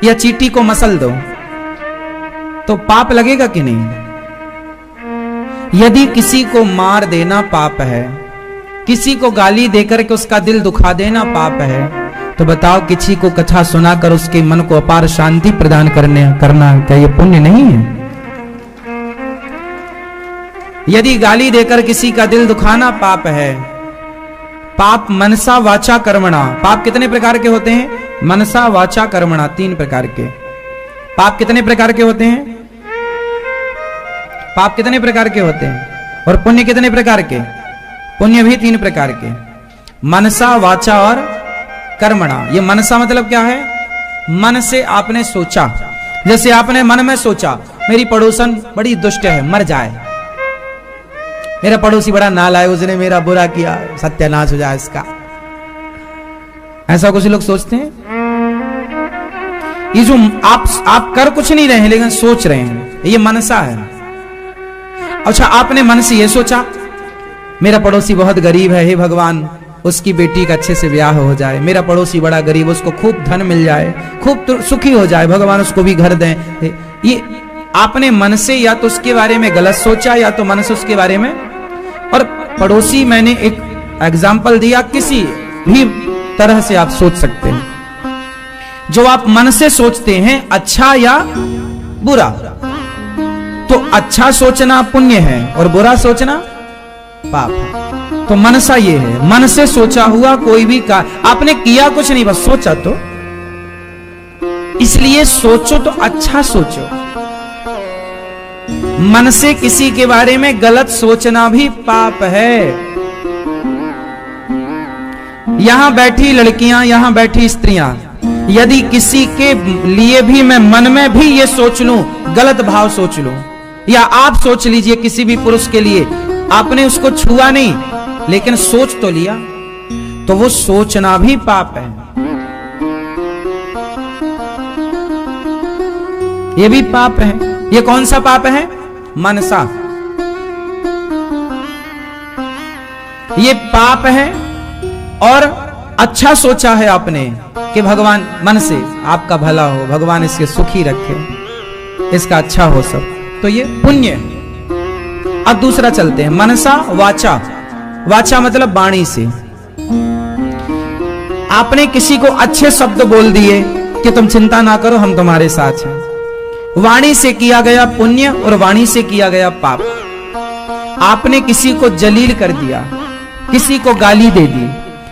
या चींटी को मसल दो तो पाप लगेगा कि नहीं? यदि किसी को मार देना पाप है, किसी को गाली देकर के उसका दिल दुखा देना पाप है, तो बताओ किसी को कथा सुनाकर उसके मन को अपार शांति प्रदान करना क्या ये पुण्य नहीं है? यदि गाली देकर किसी का दिल दुखाना पाप है, पाप मनसा वाचा कर्मणा। पाप कितने प्रकार के होते हैं? मनसा वाचा कर्मणा, 3 प्रकार के। पाप कितने प्रकार के होते हैं? पाप कितने प्रकार के होते हैं? और पुण्य कितने प्रकार के? पुण्य भी 3 प्रकार के, मनसा वाचा और कर्मणा। ये मनसा मतलब क्या है? मन से आपने सोचा, जैसे आपने मन में सोचा मेरी पड़ोसन बड़ी दुष्ट है, मर जाए, मेरा पड़ोसी बड़ा नालायक, उसने मेरा बुरा किया, सत्यानाश हो जाए इसका। ऐसा कुछ लोग सोचते हैं। ये जो आप कर कुछ नहीं रहे हैं लेकिन सोच रहे हैं, ये मनसा है। अच्छा, आपने मन से ये सोचा मेरा पड़ोसी बहुत गरीब है, हे भगवान उसकी बेटी का अच्छे से ब्याह हो जाए, मेरा पड़ोसी बड़ा गरीब, उसको खूब धन मिल जाए, खूब सुखी हो जाए, भगवान उसको भी घर दें। ये आपने मन से या तो उसके बारे में गलत सोचा या तो मन से उसके बारे में। और पड़ोसी मैंने एक एग्जाम्पल दिया, किसी भी तरह से आप सोच सकते हैं। जो आप मन से सोचते हैं अच्छा या बुरा, तो अच्छा सोचना पुण्य है और बुरा सोचना पाप है। तो मनसा ये है, मन से सोचा हुआ कोई भी आपने किया कुछ नहीं, बस सोचा। तो इसलिए सोचो तो अच्छा सोचो। मन से किसी के बारे में गलत सोचना भी पाप है। यहां बैठी लड़कियां, यहां बैठी स्त्रियां, यदि किसी के लिए भी मैं मन में भी ये सोच लूं, गलत भाव सोच लूं, या आप सोच लीजिए किसी भी पुरुष के लिए, आपने उसको छुआ नहीं लेकिन सोच तो लिया, तो वो सोचना भी पाप है। ये भी पाप है। ये कौन सा पाप है? मनसा। ये पाप है। और अच्छा सोचा है आपने कि भगवान, मन से आपका भला हो, भगवान इसके सुखी रखे, इसका अच्छा हो सब, तो ये पुण्य है। अब दूसरा चलते हैं, मनसा वाचा। वाचा मतलब वाणी से। आपने किसी को अच्छे शब्द बोल दिए कि तुम चिंता ना करो हम तुम्हारे साथ हैं, वाणी से किया गया पुण्य और वाणी से किया गया पाप। आपने किसी को जलील कर दिया, किसी को गाली दे दी,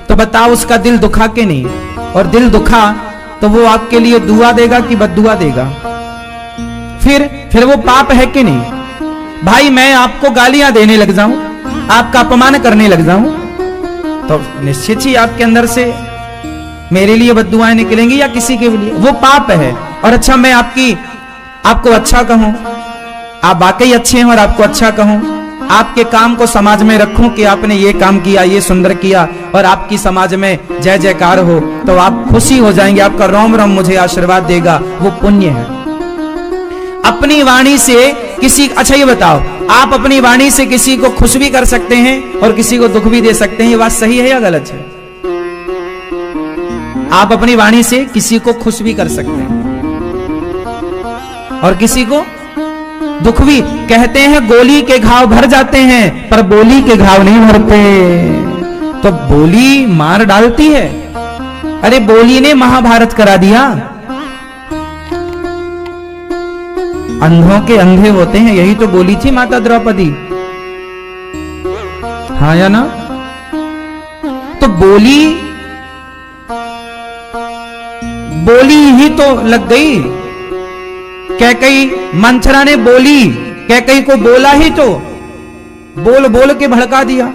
तो बताओ उसका दिल दुखा के नहीं? और दिल दुखा तो वो आपके लिए दुआ देगा कि बद्दुआ देगा? फिर वो पाप है कि नहीं? भाई मैं आपको गालियां देने लग जाऊं, आपका अपमान करने लग जाऊं, तो निश्चित ही आपके अंदर से मेरे लिए बद्दुआएं निकलेंगी या किसी के लिए, वो पाप है। और अच्छा, मैं आपको अच्छा कहूं, आप वाकई अच्छे हैं और आपको अच्छा कहूं, आपके काम को समाज में रखूं कि आपने ये काम किया, ये सुंदर किया, और आपकी समाज में जय जयकार हो, तो आप खुशी हो जाएंगे, आपका रोम रोम मुझे आशीर्वाद देगा, वो पुण्य है। अपनी वाणी से किसी, अच्छा ये बताओ, आप अपनी वाणी से किसी को खुश भी कर सकते हैं और किसी को दुख भी दे सकते हैं, ये बात सही है या गलत है? आप अपनी वाणी से किसी को खुश भी कर सकते हैं और किसी को दुख भी। कहते हैं गोली के घाव भर जाते हैं पर बोली के घाव नहीं भरते। तो बोली मार डालती है। अरे बोली ने महाभारत करा दिया। अंधों के अंधे होते हैं, यही तो बोली थी माता द्रौपदी, हाँ या ना? तो बोली ही तो लग गई। कैकई, मंथरा ने बोली, कैकई को बोला ही तो, बोल के भड़का दिया,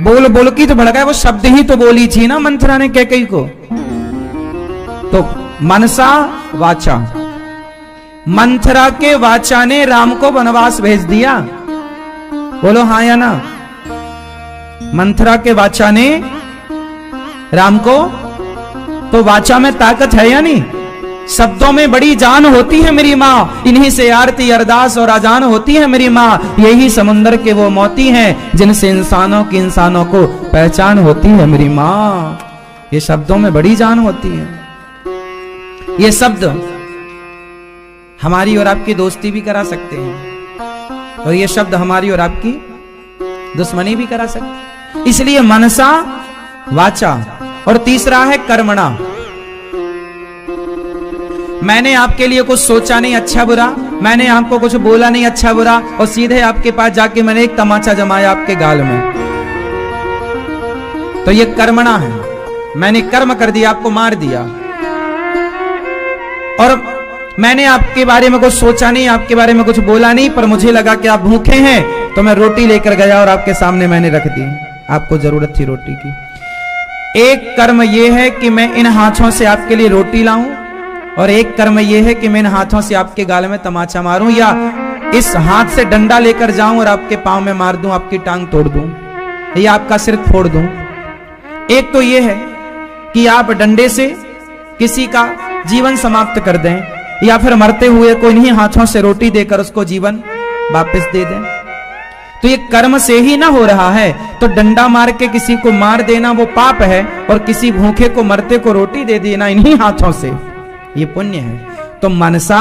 बोल की तो भड़काया, वो शब्द ही तो बोली थी ना मंथरा ने कैकई को। तो मनसा वाचा, मंथरा के वाचा ने राम को वनवास भेज दिया। बोलो हाँ या ना? मंथरा के वाचा ने राम को, तो वाचा में ताकत है या नहीं? शब्दों में बड़ी जान होती है मेरी माँ, इन्हीं से आरती अरदास और आजान होती है मेरी माँ। यही समुंदर के वो मोती हैं जिनसे इंसानों को पहचान होती है मेरी माँ। ये शब्दों में बड़ी जान होती है। ये शब्द हमारी और आपकी दोस्ती भी करा सकते हैं और ये शब्द हमारी और आपकी दुश्मनी भी करा सकते। इसलिए मनसा वाचा और तीसरा है कर्मणा। मैंने आपके लिए कुछ सोचा नहीं अच्छा बुरा, मैंने आपको कुछ बोला नहीं अच्छा बुरा और सीधे आपके पास जाके मैंने एक तमाचा जमाया आपके गाल में, तो ये कर्मणा है। मैंने कर्म कर दिया, आपको मार दिया। और मैंने आपके बारे में कुछ सोचा नहीं, आपके बारे में कुछ बोला नहीं, पर मुझे लगा कि आप भूखे हैं तो मैं रोटी लेकर गया और आपके सामने मैंने रख दी। आपको जरूरत थी रोटी की। एक कर्म यह है कि मैं इन हाथों से आपके लिए रोटी लाऊं और एक कर्म यह है कि मैं इन हाथों से आपके गाल में तमाचा मारूं या इस हाथ से डंडा लेकर जाऊं और आपके पांव में मार दूं, आपकी टांग तोड़ दूं या आपका सिर फोड़ दूं। एक तो यह है कि आप डंडे से किसी का जीवन समाप्त कर दें या फिर मरते हुए को इन्हीं हाथों से रोटी देकर उसको जीवन वापस दे दें। तो ये कर्म से ही ना हो रहा है, तो डंडा मार के किसी को मार देना वो पाप है और किसी भूखे को मरते को रोटी दे देना इन्हीं हाथों से ये पुण्य है। तो मनसा,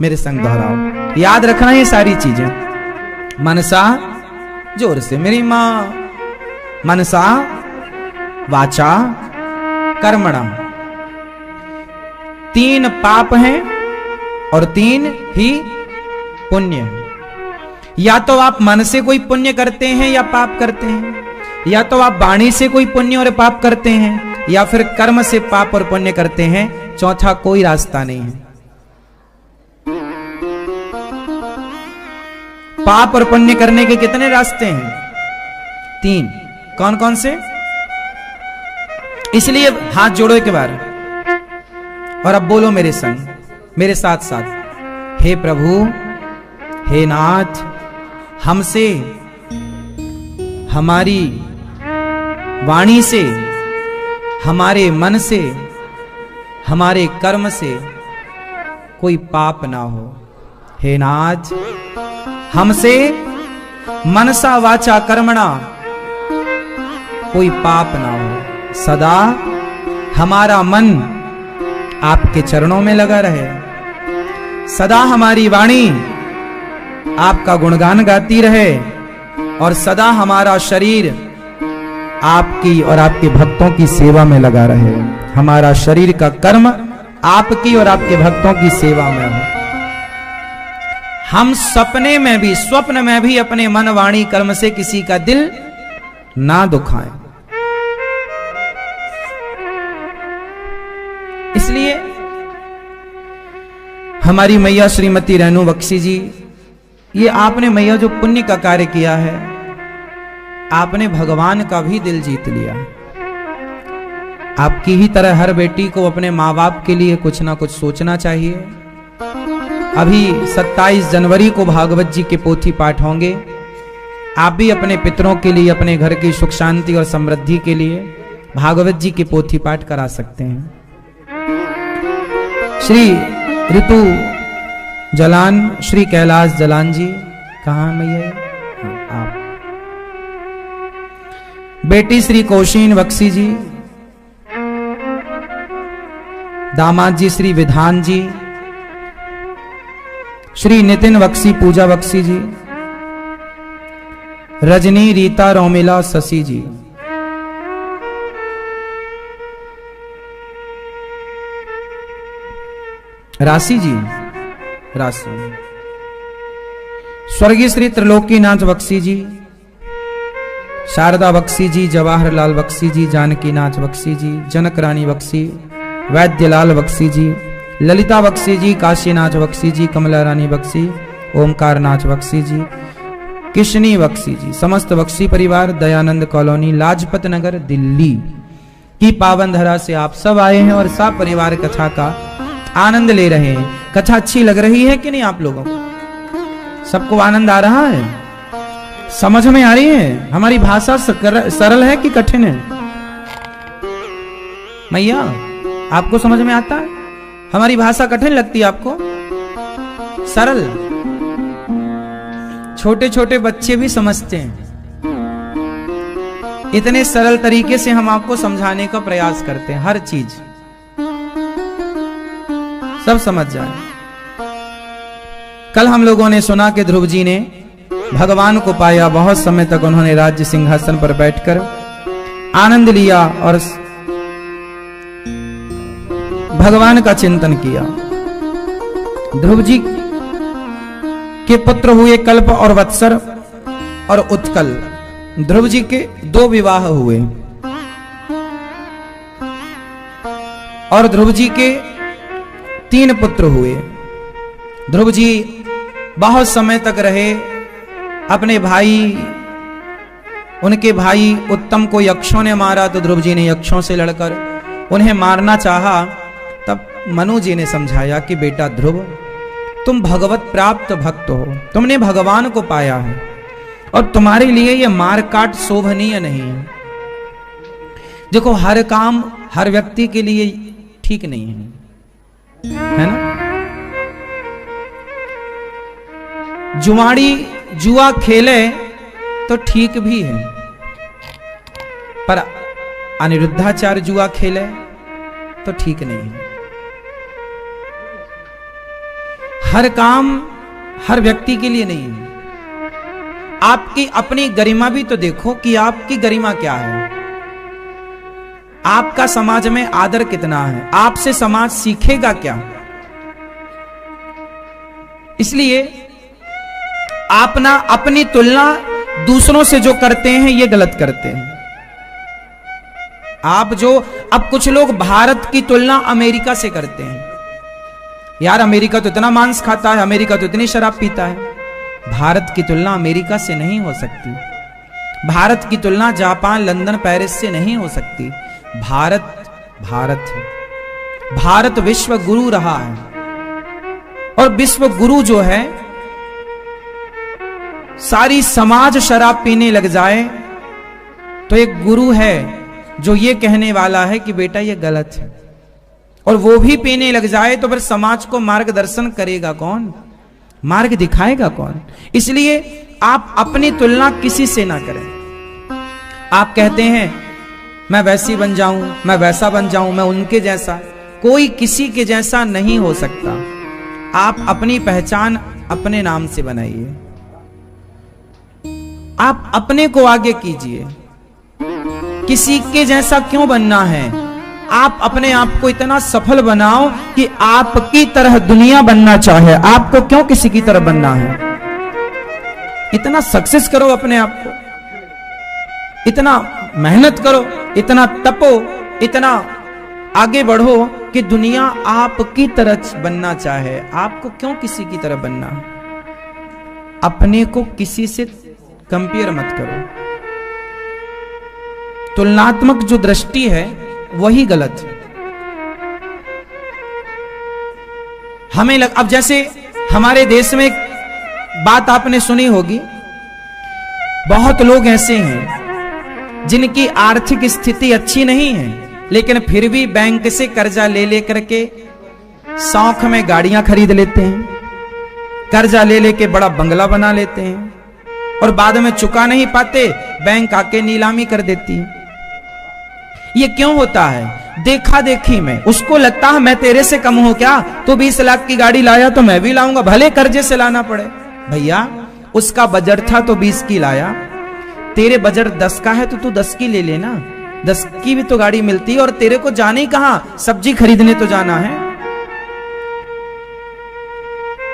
मेरे संग दोहराओ, याद रखना ये सारी चीजें। मनसा, जोर से मेरी मां, मनसा वाचा कर्मणा, 3 पाप हैं और 3 ही पुण्य है। या तो आप मन से कोई पुण्य करते हैं या पाप करते हैं, या तो आप वाणी से कोई पुण्य और पाप करते हैं, या फिर कर्म से पाप और पुण्य करते हैं। चौथा कोई रास्ता नहीं है। पाप और पुण्य करने के कितने रास्ते हैं? 3। कौन कौन से? इसलिए हाथ जोड़ो एक बार और अब बोलो मेरे संग, मेरे साथ साथ, हे प्रभु, हे नाथ, हमसे, हमारी वाणी से, हमारे मन से, हमारे कर्म से कोई पाप ना हो। हे नाथ, हमसे मनसा वाचा कर्मणा कोई पाप ना हो। सदा हमारा मन आपके चरणों में लगा रहे, सदा हमारी वाणी आपका गुणगान गाती रहे और सदा हमारा शरीर आपकी और आपके भक्तों की सेवा में लगा रहे। हमारा शरीर का कर्म आपकी और आपके भक्तों की सेवा में हो। हम सपने में भी, स्वप्न में भी अपने मन वाणी कर्म से किसी का दिल ना दुखाएं। इसलिए हमारी मैया श्रीमती रेणु बख्शी जी, ये आपने मैया जो पुण्य का कार्य किया है, आपने भगवान का भी दिल जीत लिया। आपकी ही तरह हर बेटी को अपने माँ बाप के लिए कुछ ना कुछ सोचना चाहिए। अभी 27 जनवरी को भागवत जी के पोथी पाठ होंगे। आप भी अपने पितरों के लिए, अपने घर की सुख शांति और समृद्धि के लिए भागवत जी के पोथी पाठ करा सकते हैं। श्री ऋतु जलान, श्री कैलाश जलान जी, कहाँ मैया? आप। बेटी श्री कौशीन बख्शी जी, दामाद जी श्री विधान जी, श्री नितिन बख्शी, पूजा बख्शी जी, रजनी, रीता, रोमिला, शशि जी, राशि जी, राशि, स्वर्गीय श्री त्रिलोकीनाथ बख्शी जी, शारदा बख्शी जी, जवाहरलाल बख्शी जी, जानकीनाथ बख्शी जी, जनक रानी बख्शी, वैद्यलाल बख्शी जी, ललिता बख्शी जी, काशीनाथ बख्शी जी, कमला रानी बख्शी, ओमकार नाथ बख्शी जी, किशनी बख्शी जी, समस्त बख्शी परिवार, दयानंद कॉलोनी, लाजपत नगर, दिल्ली की पावन धरा से आप सब आए हैं और सब परिवार कथा का आनंद ले रहे हैं। कथा अच्छी लग रही है कि नहीं आप लोगों को? सबको आनंद आ रहा है? समझ में आ रही है? हमारी भाषा सरल है कि कठिन है? मैया, आपको समझ में आता है? हमारी भाषा कठिन लगती है आपको? सरल? छोटे छोटे बच्चे भी समझते हैं। इतने सरल तरीके से हम आपको समझाने का प्रयास करते हैं हर चीज। सब समझ जाए। कल हम लोगों ने सुना कि ध्रुव जी ने भगवान को पाया, बहुत समय तक उन्होंने राज्य सिंहासन पर बैठकर आनंद लिया और भगवान का चिंतन किया। ध्रुव जी के पुत्र हुए कल्प और वत्सर और उत्कल। ध्रुव जी के 2 विवाह हुए और ध्रुव जी के 3 पुत्र हुए। ध्रुव जी बहुत समय तक रहे। अपने भाई, उनके भाई उत्तम को यक्षों ने मारा तो ध्रुव जी ने यक्षों से लड़कर उन्हें मारना चाहा। तब मनु जी ने समझाया कि बेटा ध्रुव, तुम भगवत प्राप्त भक्त हो, तुमने भगवान को पाया है और तुम्हारे लिए यह मारकाट शोभनीय नहीं है। देखो, हर काम हर व्यक्ति के लिए ठीक नहीं है ना। जुआड़ी जुआ खेले तो ठीक भी है, पर अनिरुद्धाचार्य जुआ खेले तो ठीक नहीं है। हर काम हर व्यक्ति के लिए नहीं है। आपकी अपनी गरिमा भी तो देखो कि आपकी गरिमा क्या है, आपका समाज में आदर कितना है, आपसे समाज सीखेगा क्या। इसलिए आप ना अपनी तुलना दूसरों से जो करते हैं ये गलत करते हैं। आप जो, अब कुछ लोग भारत की तुलना अमेरिका से करते हैं। यार अमेरिका तो इतना मांस खाता है, अमेरिका तो इतनी शराब पीता है। भारत की तुलना अमेरिका से नहीं हो सकती। भारत की तुलना जापान, लंदन, पेरिस से नहीं हो सकती। भारत भारत है। भारत विश्व गुरु रहा है और विश्व गुरु जो है, सारी समाज शराब पीने लग जाए तो एक गुरु है जो ये कहने वाला है कि बेटा ये गलत है, और वो भी पीने लग जाए तो फिर समाज को मार्गदर्शन करेगा कौन, मार्ग दिखाएगा कौन। इसलिए आप अपनी तुलना किसी से ना करें। आप कहते हैं मैं वैसी बन जाऊं, मैं वैसा बन जाऊं, मैं उनके जैसा। कोई किसी के जैसा नहीं हो सकता। आप अपनी पहचान अपने नाम से बनाइए, आप अपने को आगे कीजिए। किसी के जैसा क्यों बनना है। आप अपने आप को इतना सफल बनाओ कि आपकी तरह दुनिया बनना चाहे। आपको क्यों किसी की तरह बनना है। इतना सक्सेस करो अपने आप को, इतना मेहनत करो, इतना तपो, इतना आगे बढ़ो कि दुनिया आपकी तरह बनना चाहे। आपको क्यों किसी की तरह बनना है। अपने को किसी से कंपेयर मत करो। तुलनात्मक जो दृष्टि है वही गलत है। हमें अब जैसे हमारे देश में एक बात आपने सुनी होगी, बहुत लोग ऐसे हैं जिनकी आर्थिक स्थिति अच्छी नहीं है, लेकिन फिर भी बैंक से कर्जा ले लेकर के शौक में गाड़ियां खरीद लेते हैं, कर्जा ले लेके बड़ा बंगला बना लेते हैं, और बाद में चुका नहीं पाते, बैंक आके नीलामी कर देती है। ये क्यों होता है। देखा देखी में उसको लगता है मैं तेरे से कम हूं क्या, तो 20 लाख की गाड़ी लाया तो मैं भी लाऊंगा, भले कर्जे से लाना पड़े। भैया उसका बजट था तो 20 की लाया, तेरे बजट 10 का है तो तू 10 की ले लेना। 10 की भी तो गाड़ी मिलती है, और तेरे को जाने ही कहां, सब्जी खरीदने तो जाना है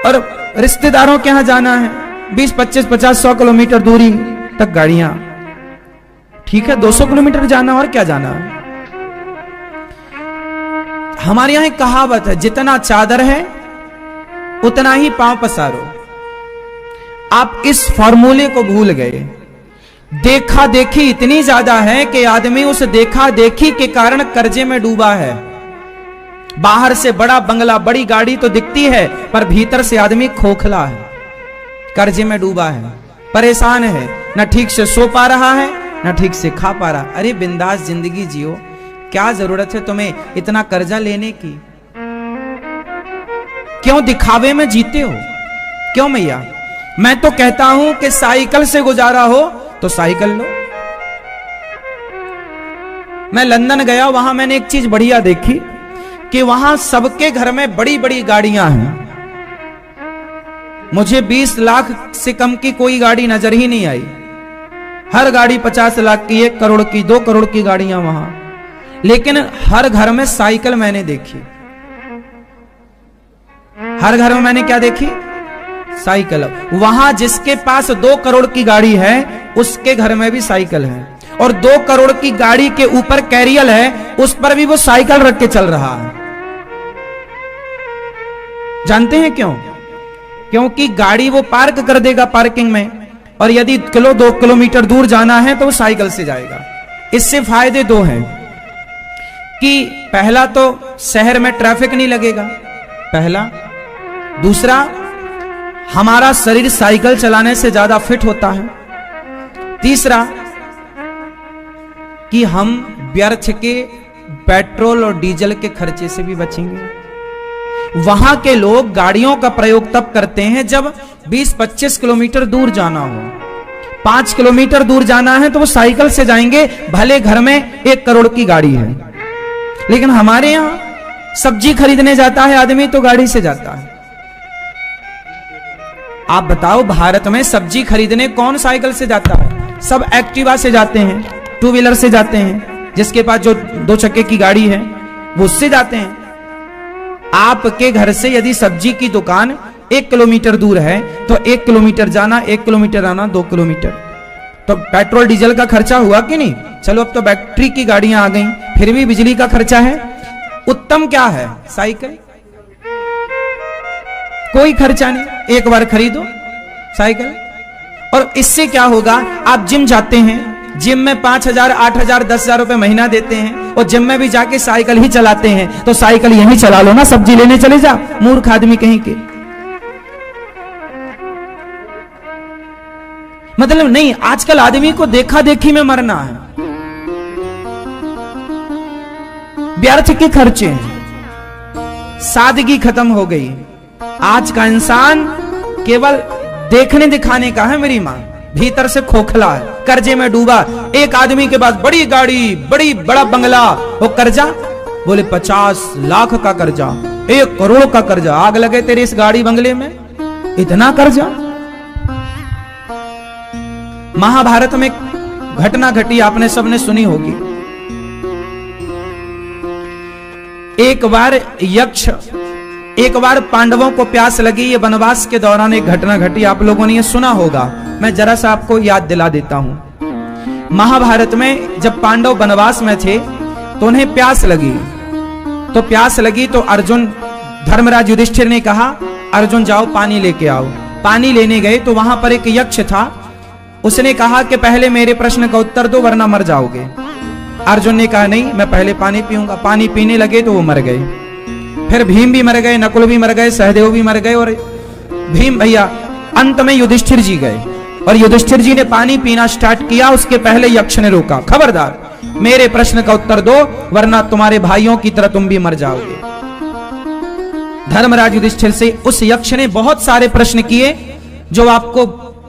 और रिश्तेदारों के यहां जाना है। 20, 25, 50, 100 किलोमीटर दूरी तक गाड़ियां, ठीक है 200 किलोमीटर जाना और क्या जाना। हमारे यहां एक कहावत है, जितना चादर है उतना ही पांव पसारो। आप इस फॉर्मूले को भूल गए। देखा देखी इतनी ज्यादा है कि आदमी उस देखा देखी के कारण कर्जे में डूबा है। बाहर से बड़ा बंगला, बड़ी गाड़ी तो दिखती है, पर भीतर से आदमी खोखला है, कर्जे में डूबा है, परेशान है, न ठीक से सो पा रहा है न ठीक से खा पा रहा। अरे बिंदास जिंदगी जियो, क्या जरूरत है तुम्हें इतना कर्जा लेने की। क्यों दिखावे में जीते हो, क्यों मैया। मैं तो कहता हूं कि साइकिल से गुजारा हो तो साइकिल लो। मैं लंदन गया, वहां मैंने एक चीज बढ़िया देखी कि वहां सबके घर में बड़ी बड़ी गाड़ियां हैं। मुझे 20 लाख से कम की कोई गाड़ी नजर ही नहीं आई। हर गाड़ी 50 लाख की, 1 करोड़ की, 2 करोड़ की गाड़ियां वहां। लेकिन हर घर में साइकिल मैंने देखी। हर घर में मैंने क्या देखी? साइकिल। वहां जिसके पास 2 करोड़ की गाड़ी है उसके घर में भी साइकिल है, और 2 करोड़ की गाड़ी के ऊपर कैरियल है, उस पर भी वो साइकिल रख के चल रहा है। जानते हैं क्यों? क्योंकि गाड़ी वो पार्क कर देगा पार्किंग में, और यदि 2 किलोमीटर दूर जाना है तो वो साइकिल से जाएगा। इससे फायदे 2 हैं कि पहला तो शहर में ट्रैफिक नहीं लगेगा, पहला। दूसरा, हमारा शरीर साइकिल चलाने से ज्यादा फिट होता है। तीसरा, कि हम व्यर्थ के पेट्रोल और डीजल के खर्चे से भी बचेंगे। वहां के लोग गाड़ियों का प्रयोग तब करते हैं जब 20-25 किलोमीटर दूर जाना हो। 5 किलोमीटर दूर जाना है तो वो साइकिल से जाएंगे, भले घर में 1 करोड़ की गाड़ी है। लेकिन हमारे यहां सब्जी खरीदने जाता है आदमी तो गाड़ी से जाता है। आप बताओ, भारत में सब्जी खरीदने कौन साइकिल से जाता है? सब एक्टिवा से जाते हैं, 2 व्हीलर से जाते हैं। जिसके पास जो 2 चक्के की गाड़ी है वो उससे जाते हैं। आपके घर से यदि सब्जी की दुकान 1 किलोमीटर दूर है तो 1 किलोमीटर जाना, 1 किलोमीटर आना, 2 किलोमीटर। तो पेट्रोल डीजल का खर्चा हुआ कि नहीं? चलो अब तो बैटरी की गाड़ियां आ गई, फिर भी बिजली का खर्चा है। उत्तम क्या है? साइकिल। कोई खर्चा नहीं, एक बार खरीदो साइकिल। और इससे क्या होगा? आप जिम जाते हैं, जिम में 5,000, 8,000, 10,000 रुपए महीना देते हैं, और जिम में भी जाके साइकिल ही चलाते हैं। तो साइकिल यहीं चला लो ना, सब्जी लेने चले जा, मूर्ख आदमी कहीं के। मतलब नहीं, आजकल आदमी को देखा देखी में मरना है, व्यर्थ के खर्चे हैं, सादगी खत्म हो गई। आज का इंसान केवल देखने दिखाने का है। मेरी मां भीतर से खोखला है, कर्जे में डूबा। एक आदमी के पास बड़ी गाड़ी, बड़ा बंगला, वो कर्जा बोले 50 लाख का कर्जा, 1 करोड़ का कर्जा। आग लगे तेरे इस गाड़ी बंगले में, इतना कर्जा। महाभारत में घटना घटी, आपने सबने सुनी होगी। एक बार पांडवों को प्यास लगी। ये वनवास के दौरान एक घटना घटी, आप लोगों ने ये सुना होगा, मैं जरा सा आपको याद दिला देता हूं। महाभारत में जब पांडव वनवास में थे तो उन्हें प्यास लगी तो अर्जुन, धर्मराज युधिष्ठिर ने कहा, अर्जुन जाओ पानी लेके आओ। पानी लेने गए तो वहां पर एक यक्ष था। उसने कहा कि पहले मेरे प्रश्न का उत्तर दो वरना मर जाओगे। अर्जुन ने कहा नहीं, मैं पहले पानी पीऊंगा। पानी पीने लगे तो वो मर गए। फिर भीम भी मर गए, नकुल भी मर गए, सहदेव भी मर गए, और भीम भैया अंत में युधिष्ठिर जी गए। और युधिष्ठिर जी ने पानी पीना स्टार्ट किया, उसके पहले यक्ष ने रोका, खबरदार मेरे प्रश्न का उत्तर दो वरना तुम्हारे भाइयों की तरह तुम भी मर जाओगे। धर्मराज युधिष्ठिर से उस यक्ष ने बहुत सारे प्रश्न किए जो आपको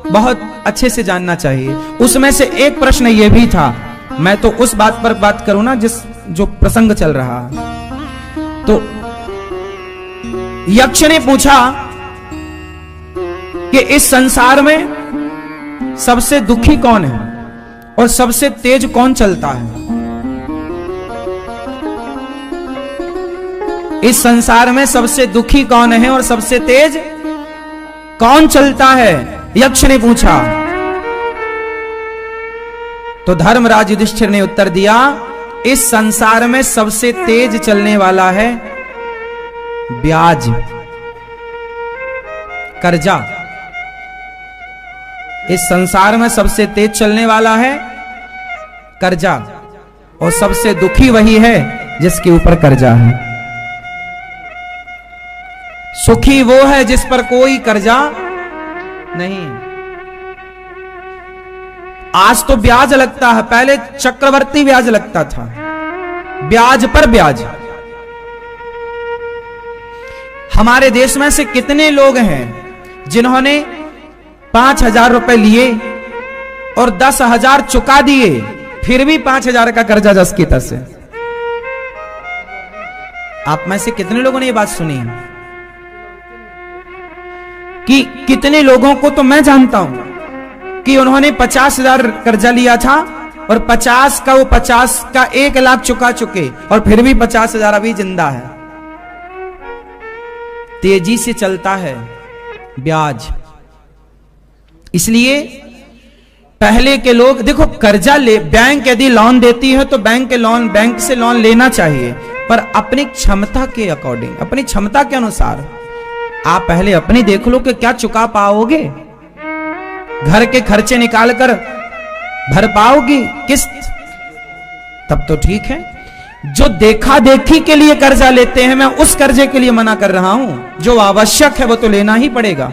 बहुत अच्छे से जानना चाहिए। उसमें से एक प्रश्न यह भी था, मैं तो उस बात पर बात करूं ना जो प्रसंग चल रहा है। तो यक्ष ने पूछा कि इस संसार में सबसे दुखी कौन है और सबसे तेज कौन चलता है? इस संसार में सबसे दुखी कौन है और सबसे तेज कौन चलता है? यक्ष ने पूछा। तो धर्मराज युधिष्ठिर ने उत्तर दिया, इस संसार में सबसे तेज चलने वाला है ब्याज, कर्जा। इस संसार में सबसे तेज चलने वाला है कर्जा, और सबसे दुखी वही है जिसके ऊपर कर्जा है। सुखी वो है जिस पर कोई कर्जा नहीं। आज तो ब्याज लगता है, पहले चक्रवर्ती ब्याज लगता था, ब्याज पर ब्याज। हमारे देश में से कितने लोग हैं जिन्होंने 5,000 रुपए लिए और 10,000 चुका दिए, फिर भी 5,000 का कर्जा जस की तस है। आप में से कितने लोगों ने ये बात सुनी है? कि कितने लोगों को तो मैं जानता हूं कि उन्होंने 50,000 कर्जा लिया था और 50 का वो 50 का 1 लाख चुका चुके और फिर भी 50,000 अभी जिंदा है। तेजी से चलता है ब्याज। इसलिए पहले के लोग देखो, कर्जा ले, बैंक यदि लोन देती है तो बैंक से लोन लेना चाहिए, पर अपनी क्षमता के अकॉर्डिंग, अपनी क्षमता के अनुसार। आप पहले अपनी देख लो कि क्या चुका पाओगे, घर के खर्चे निकाल कर भर पाओगी किस्त, तब तो ठीक है। जो देखा देखी के लिए कर्जा लेते हैं, मैं उस कर्जे के लिए मना कर रहा हूं। जो आवश्यक है वो तो लेना ही पड़ेगा।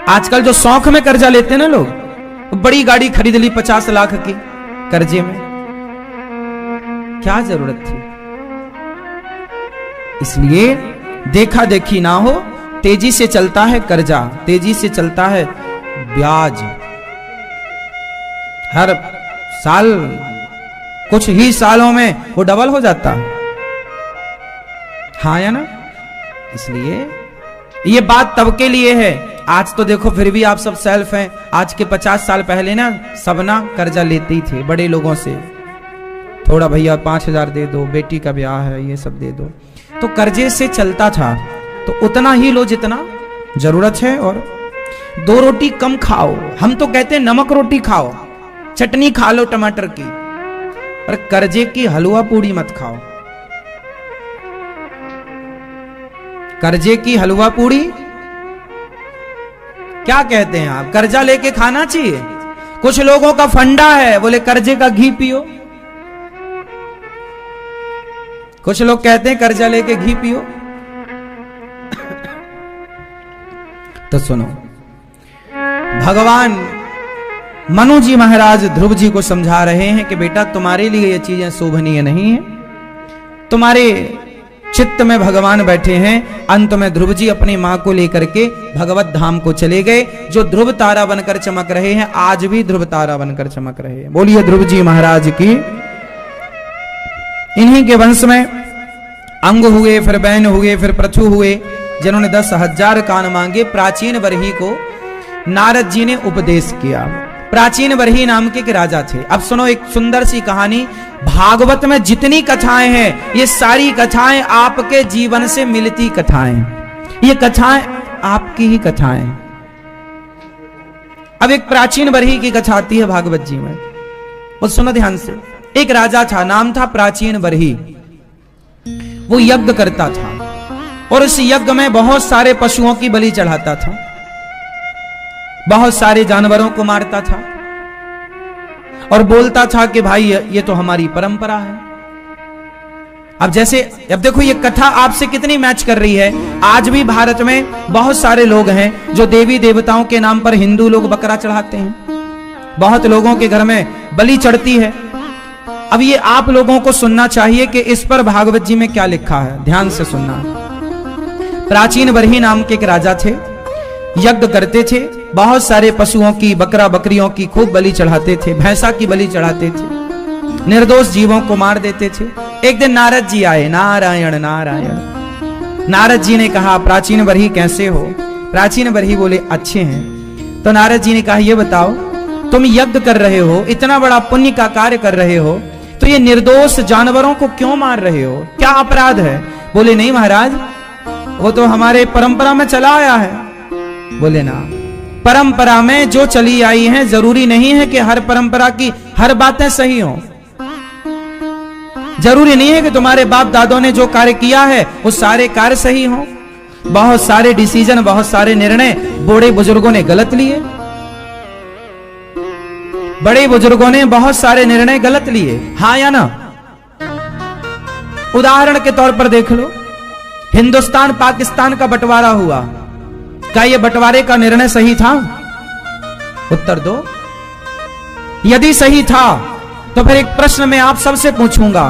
आजकल जो शौक में कर्जा लेते हैं ना लोग, बड़ी गाड़ी खरीद ली 50 लाख की कर्जे में, क्या जरूरत थी? इसलिए देखा देखी ना हो, तेजी से चलता है कर्जा, तेजी से चलता है ब्याज। हर साल कुछ ही सालों में वो डबल हो जाता है, हाँ या ना? इसलिए ये बात तब के लिए है। आज तो देखो फिर भी आप सब सेल्फ हैं। आज के 50 साल पहले ना सब ना कर्जा लेते ही थे बड़े लोगों से, थोड़ा भैया 5,000 दे दो, बेटी का ब्याह है, ये सब दे दो। तो कर्जे से चलता था, तो उतना ही लो जितना जरूरत है, और 2 रोटी कम खाओ। हम तो कहते हैं नमक रोटी खाओ, चटनी खा लो टमाटर की, पर कर्जे की हलवा पूड़ी मत खाओ। कर्जे की हलवा पूड़ी क्या कहते हैं आप? कर्जा लेके खाना चाहिए। कुछ लोगों का फंडा है, बोले कर्जे का घी पियो। कुछ लोग कहते हैं कर्जा लेके घी पियो। तो सुनो, भगवान मनु जी महाराज ध्रुव जी को समझा रहे हैं कि बेटा तुम्हारे लिए ये चीजें शोभनीय नहीं है। तुम्हारे चित्त में भगवान बैठे हैं। अंत में ध्रुव जी अपनी मां को लेकर के भगवत धाम को चले गए। जो ध्रुव तारा बनकर चमक रहे हैं, आज भी ध्रुव तारा बनकर चमक रहे हैं। बोलिए ध्रुव जी महाराज की। इन्हीं के वंश में अंग हुए, फिर बैन हुए, फिर पृथु हुए, जिन्होंने 10,000 कान मांगे। प्राचीन बरही को नारद जी ने उपदेश किया। प्राचीन बरही नाम के एक राजा थे। अब सुनो एक सुंदर सी कहानी। भागवत में जितनी कथाएं हैं, ये सारी कथाएं आपके जीवन से मिलती कथाएं। ये कथाएं आपकी ही कथाएं। अब एक प्राचीन बरही की कथा आती है भागवत जी में, वो सुनो ध्यान से। एक राजा था, नाम था प्राचीन बरही। वो यज्ञ करता था और उस यज्ञ में बहुत सारे पशुओं की बलि चढ़ाता था, बहुत सारे जानवरों को मारता था और बोलता था कि भाई ये तो हमारी परंपरा है। अब जैसे अब देखो ये कथा आपसे कितनी मैच कर रही है। आज भी भारत में बहुत सारे लोग हैं जो देवी देवताओं के नाम पर हिंदू लोग बकरा चढ़ाते हैं। बहुत लोगों के घर में बलि चढ़ती है। अब ये आप लोगों को सुनना चाहिए कि इस पर भागवत जी में क्या लिखा है, ध्यान से सुनना। प्राचीन बरही नाम के एक राजा थे, यज्ञ करते थे, बहुत सारे पशुओं की, बकरा बकरियों की खूब बलि चढ़ाते थे, भैंसा की बलि चढ़ाते थे, निर्दोष जीवों को मार देते थे। एक दिन नारद जी आए। नारायण नारायण। नारद जी ने कहा प्राचीन बरही कैसे हो? प्राचीन बरही बोले अच्छे हैं। तो नारद जी ने कहा ये बताओ, तुम यज्ञ कर रहे हो, इतना बड़ा पुण्य का कार्य कर रहे हो, तो ये निर्दोष जानवरों को क्यों मार रहे हो? क्या अपराध है? बोले नहीं महाराज, वो तो हमारे परंपरा में चला आया है। बोले ना, परंपरा में जो चली आई है जरूरी नहीं है कि हर परंपरा की हर बातें सही हो। जरूरी नहीं है कि तुम्हारे बाप दादों ने जो कार्य किया है वो सारे कार्य सही हो। बहुत सारे डिसीजन, बहुत सारे निर्णय बूढ़े बुजुर्गों ने गलत लिए। बड़े बुजुर्गों ने बहुत सारे निर्णय गलत लिए, हाँ या ना? उदाहरण के तौर पर देख लो, हिंदुस्तान पाकिस्तान का बंटवारा हुआ, क्या यह बंटवारे का निर्णय सही था? उत्तर दो। यदि सही था तो फिर एक प्रश्न मैं आप सबसे पूछूंगा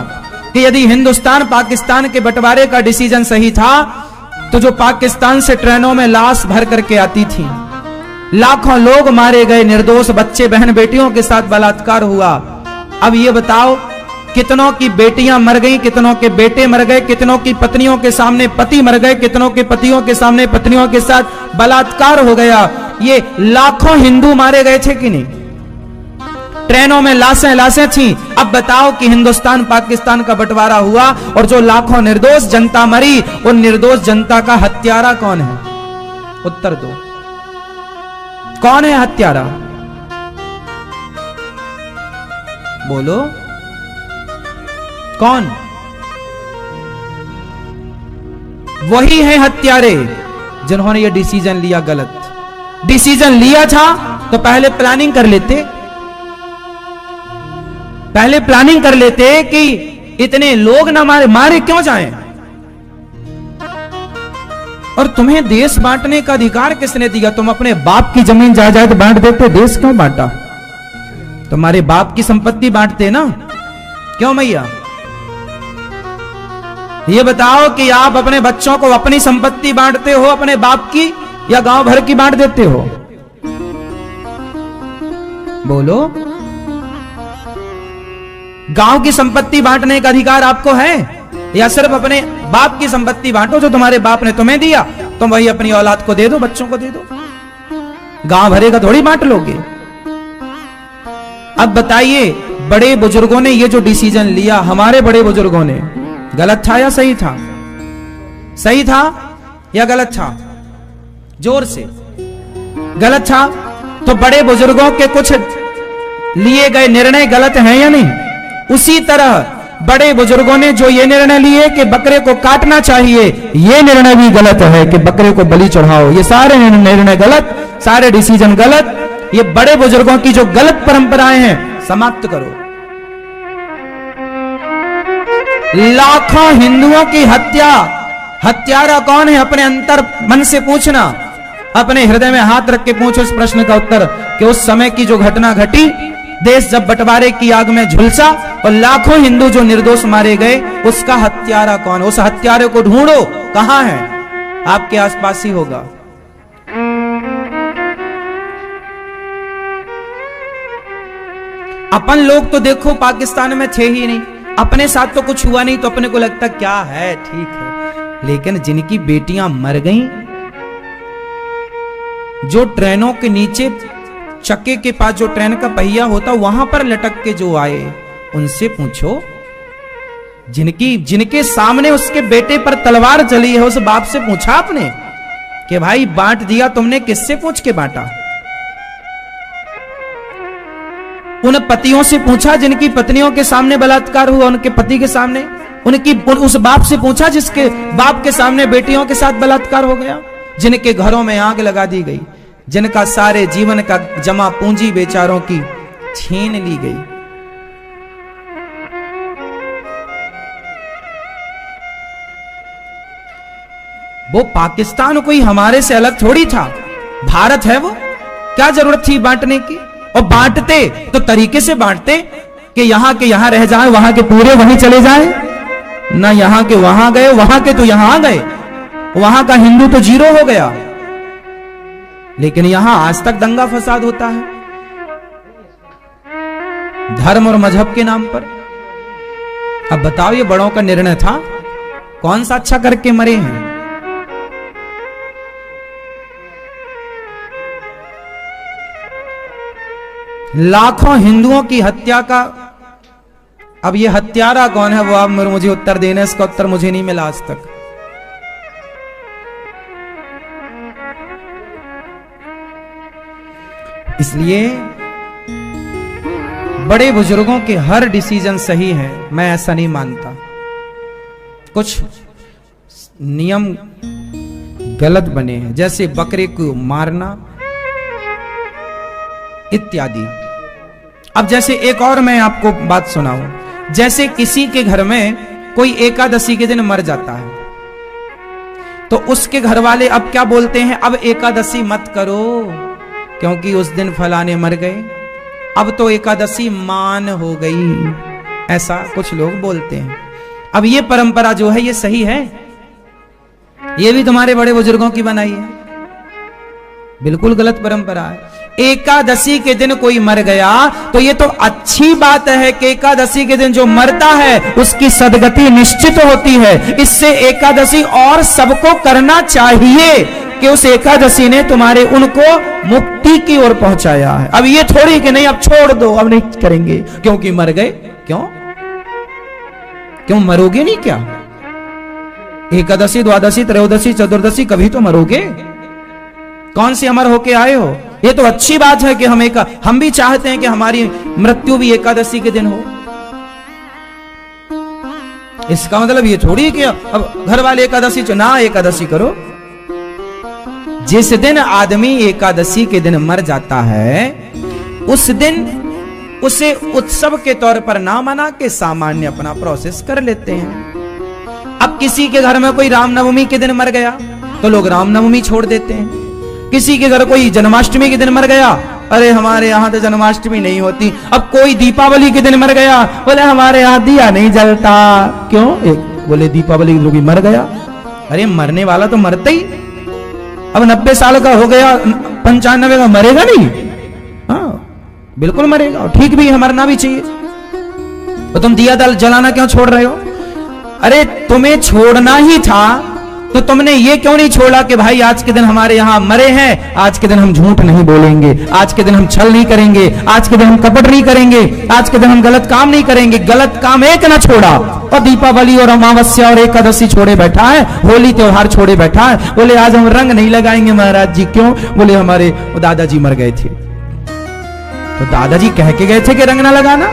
कि यदि हिंदुस्तान पाकिस्तान के बंटवारे का डिसीजन सही था, तो जो पाकिस्तान से ट्रेनों में लाश भर करके आती थी, लाखों लोग मारे गए, निर्दोष बच्चे बहन बेटियों के साथ बलात्कार हुआ, अब ये बताओ कितनों की बेटियां मर गई, कितनों के बेटे मर गए, कितनों की पत्नियों के सामने पति मर गए, कितनों के पतियों के सामने पत्नियों के साथ बलात्कार हो गया। ये लाखों हिंदू मारे गए थे कि नहीं? ट्रेनों में लाशें लाशें थी। अब बताओ कि हिंदुस्तान पाकिस्तान का बंटवारा हुआ और जो लाखों निर्दोष जनता मरी, उन निर्दोष जनता का हत्यारा कौन है? उत्तर दो, कौन है हत्यारा? बोलो कौन? वही है हत्यारे जिन्होंने ये डिसीजन लिया। गलत डिसीजन लिया था तो पहले प्लानिंग कर लेते, पहले प्लानिंग कर लेते कि इतने लोग ना मारे क्यों जाएं? और तुम्हें देश बांटने का अधिकार किसने दिया? तुम अपने बाप की जमीन जायदाद बांट देते, देश क्यों बांटा? तुम्हारे बाप की संपत्ति बांटते ना, क्यों मैया? ये बताओ कि आप अपने बच्चों को अपनी संपत्ति बांटते हो अपने बाप की, या गांव भर की बांट देते हो? बोलो, गांव की संपत्ति बांटने का अधिकार आपको है, या सिर्फ अपने बाप की संपत्ति बांटो जो तुम्हारे बाप ने तुम्हें दिया, तुम वही अपनी औलाद को दे दो, बच्चों को दे दो, गांव भरे का थोड़ी बांट लोगे। अब बताइए, बड़े बुजुर्गों ने ये जो डिसीजन लिया, हमारे बड़े बुजुर्गों ने, गलत था या सही था? सही था या गलत था? जोर से। गलत था। तो बड़े बुजुर्गों के कुछ लिए गए निर्णय गलत हैं या नहीं? उसी तरह बड़े बुजुर्गों ने जो ये निर्णय लिए कि बकरे को काटना चाहिए, ये निर्णय भी गलत है कि बकरे को बलि चढ़ाओ। ये सारे निर्णय गलत, सारे डिसीजन गलत। ये बड़े बुजुर्गों की जो गलत परंपराएं हैं, समाप्त करो। लाखों हिंदुओं की हत्या, हत्यारा कौन है? अपने अंतर मन से पूछना, अपने हृदय में हाथ रख के पूछो इस प्रश्न का उत्तर कि उस समय की जो घटना घटी, देश जब बंटवारे की आग में झुलसा और लाखों हिंदू जो निर्दोष मारे गए, उसका हत्यारा कौन? उस हत्यारे को ढूंढो, कहां है? आपके आसपास ही होगा। अपन लोग तो देखो पाकिस्तान में थे ही नहीं, अपने साथ तो कुछ हुआ नहीं, तो अपने को लगता क्या है, ठीक है। लेकिन जिनकी बेटियां मर गईं, जो ट्रेनों के नीचे चक्के के पास जो ट्रेन का पहिया होता वहां पर लटक के जो आए, उनसे पूछो। जिनके सामने उसके बेटे पर तलवार चली है, उस बाप से पूछा आपने कि भाई बांट दिया तुमने, किससे पूछ के बांटा? उन पतियों से पूछा जिनकी पत्नियों के सामने बलात्कार हुआ, उनके पति के सामने? उस बाप से पूछा जिसके बाप के सामने बेटियों के साथ बलात्कार हो गया, जिनके घरों में आग लगा दी गई, जिनका सारे जीवन का जमा पूंजी बेचारों की छीन ली गई? वो पाकिस्तान कोई हमारे से अलग थोड़ी था, भारत है वो। क्या जरूरत थी बांटने की? और बांटते तो तरीके से बांटते कि यहां के यहां रह जाए, वहां के पूरे वहीं चले जाए, ना यहां के वहां गए, वहां के तो यहां आ गए, वहां का हिंदू तो जीरो हो गया। लेकिन यहां आज तक दंगा फसाद होता है धर्म और मजहब के नाम पर। अब बताओ, ये बड़ों का निर्णय था? कौन सा अच्छा करके मरे हैं? लाखों हिंदुओं की हत्या का अब ये हत्यारा कौन है? वो आप मुझे उत्तर देना, इसका उत्तर मुझे नहीं मिला आज तक। इसलिए बड़े बुजुर्गों के हर डिसीजन सही है, मैं ऐसा नहीं मानता। कुछ नियम गलत बने हैं, जैसे बकरे को मारना इत्यादि। अब जैसे एक और मैं आपको बात सुनाऊं, जैसे किसी के घर में कोई एकादशी के दिन मर जाता है, तो उसके घर वाले अब क्या बोलते हैं? अब एकादशी मत करो क्योंकि उस दिन फलाने मर गए, अब तो एकादशी मान हो गई, ऐसा कुछ लोग बोलते हैं। अब ये परंपरा जो है ये सही है? ये भी तुम्हारे बड़े बुजुर्गों की बनाई है, बिल्कुल गलत परंपरा है। एकादशी के दिन कोई मर गया तो ये तो अच्छी बात है कि एकादशी के दिन जो मरता है उसकी सदगति निश्चित होती है। इससे एकादशी और सबको करना चाहिए कि उस एकादशी ने तुम्हारे उनको मुक्ति की ओर पहुंचाया है। अब ये थोड़ी कि नहीं अब छोड़ दो, अब नहीं करेंगे क्योंकि मर गए। क्यों मरोगे नहीं क्या? एकादशी, द्वादशी, त्रयोदशी, चतुर्दशी कभी तो मरोगे। कौन सी अमर होके आए हो? ये तो अच्छी बात है कि हम भी चाहते हैं कि हमारी मृत्यु भी एकादशी के दिन हो। इसका मतलब ये थोड़ी कि अब घर वाले एकादशी ना एकादशी करो। जिस दिन आदमी एकादशी के दिन मर जाता है उस दिन उसे उत्सव के तौर पर ना मना के सामान्य अपना प्रोसेस कर लेते हैं। अब किसी के घर में कोई रामनवमी के दिन मर गया तो लोग रामनवमी छोड़ देते हैं। किसी के घर कोई जन्माष्टमी के दिन मर गया, अरे हमारे यहाँ तो जन्माष्टमी नहीं होती। अब कोई दीपावली के दिन मर गया, बोले हमारे यहाँ दिया नहीं जलता। क्यों? एक बोले दीपावली के दिन मर गया। अरे मरने वाला तो मरता ही। अब 90 साल का हो गया, 95 का मरेगा नहीं? हाँ बिल्कुल मरेगा। ठीक भी है, मरना भी चाहिए। तो तुम दिया दल जलाना क्यों छोड़ रहे हो? अरे तुम्हें छोड़ना ही था तो तुमने ये क्यों नहीं छोड़ा कि भाई आज के दिन हमारे यहाँ मरे हैं, आज के दिन हम झूठ नहीं बोलेंगे, आज के दिन हम छल नहीं करेंगे, आज के दिन हम कपट नहीं करेंगे, आज के दिन हम गलत काम नहीं करेंगे। गलत काम एक ना छोड़ा और दीपावली और अमावस्या और एकादशी छोड़े बैठा है, होली त्योहार छोड़े बैठा है। बोले आज हम रंग नहीं लगाएंगे महाराज जी। क्यों? बोले हमारे दादाजी मर गए थे। तो दादाजी कह के गए थे कि रंग ना लगाना।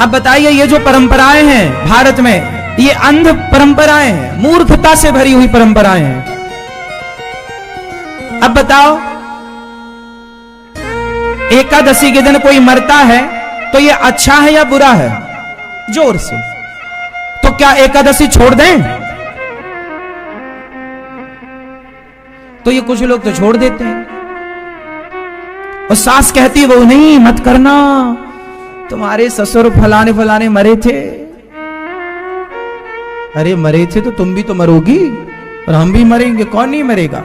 अब बताइए ये जो परंपराएं हैं भारत में, ये अंध परंपराएं हैं, मूर्खता से भरी हुई परंपराएं हैं। अब बताओ एकादशी के दिन कोई मरता है तो ये अच्छा है या बुरा है? जोर से। तो क्या एकादशी छोड़ दें? तो ये कुछ लोग तो छोड़ देते हैं और सास कहती है वो नहीं मत करना, तुम्हारे ससुर फलाने फलाने मरे थे। अरे मरे थे तो तुम भी तो मरोगी और हम भी मरेंगे, कौन नहीं मरेगा?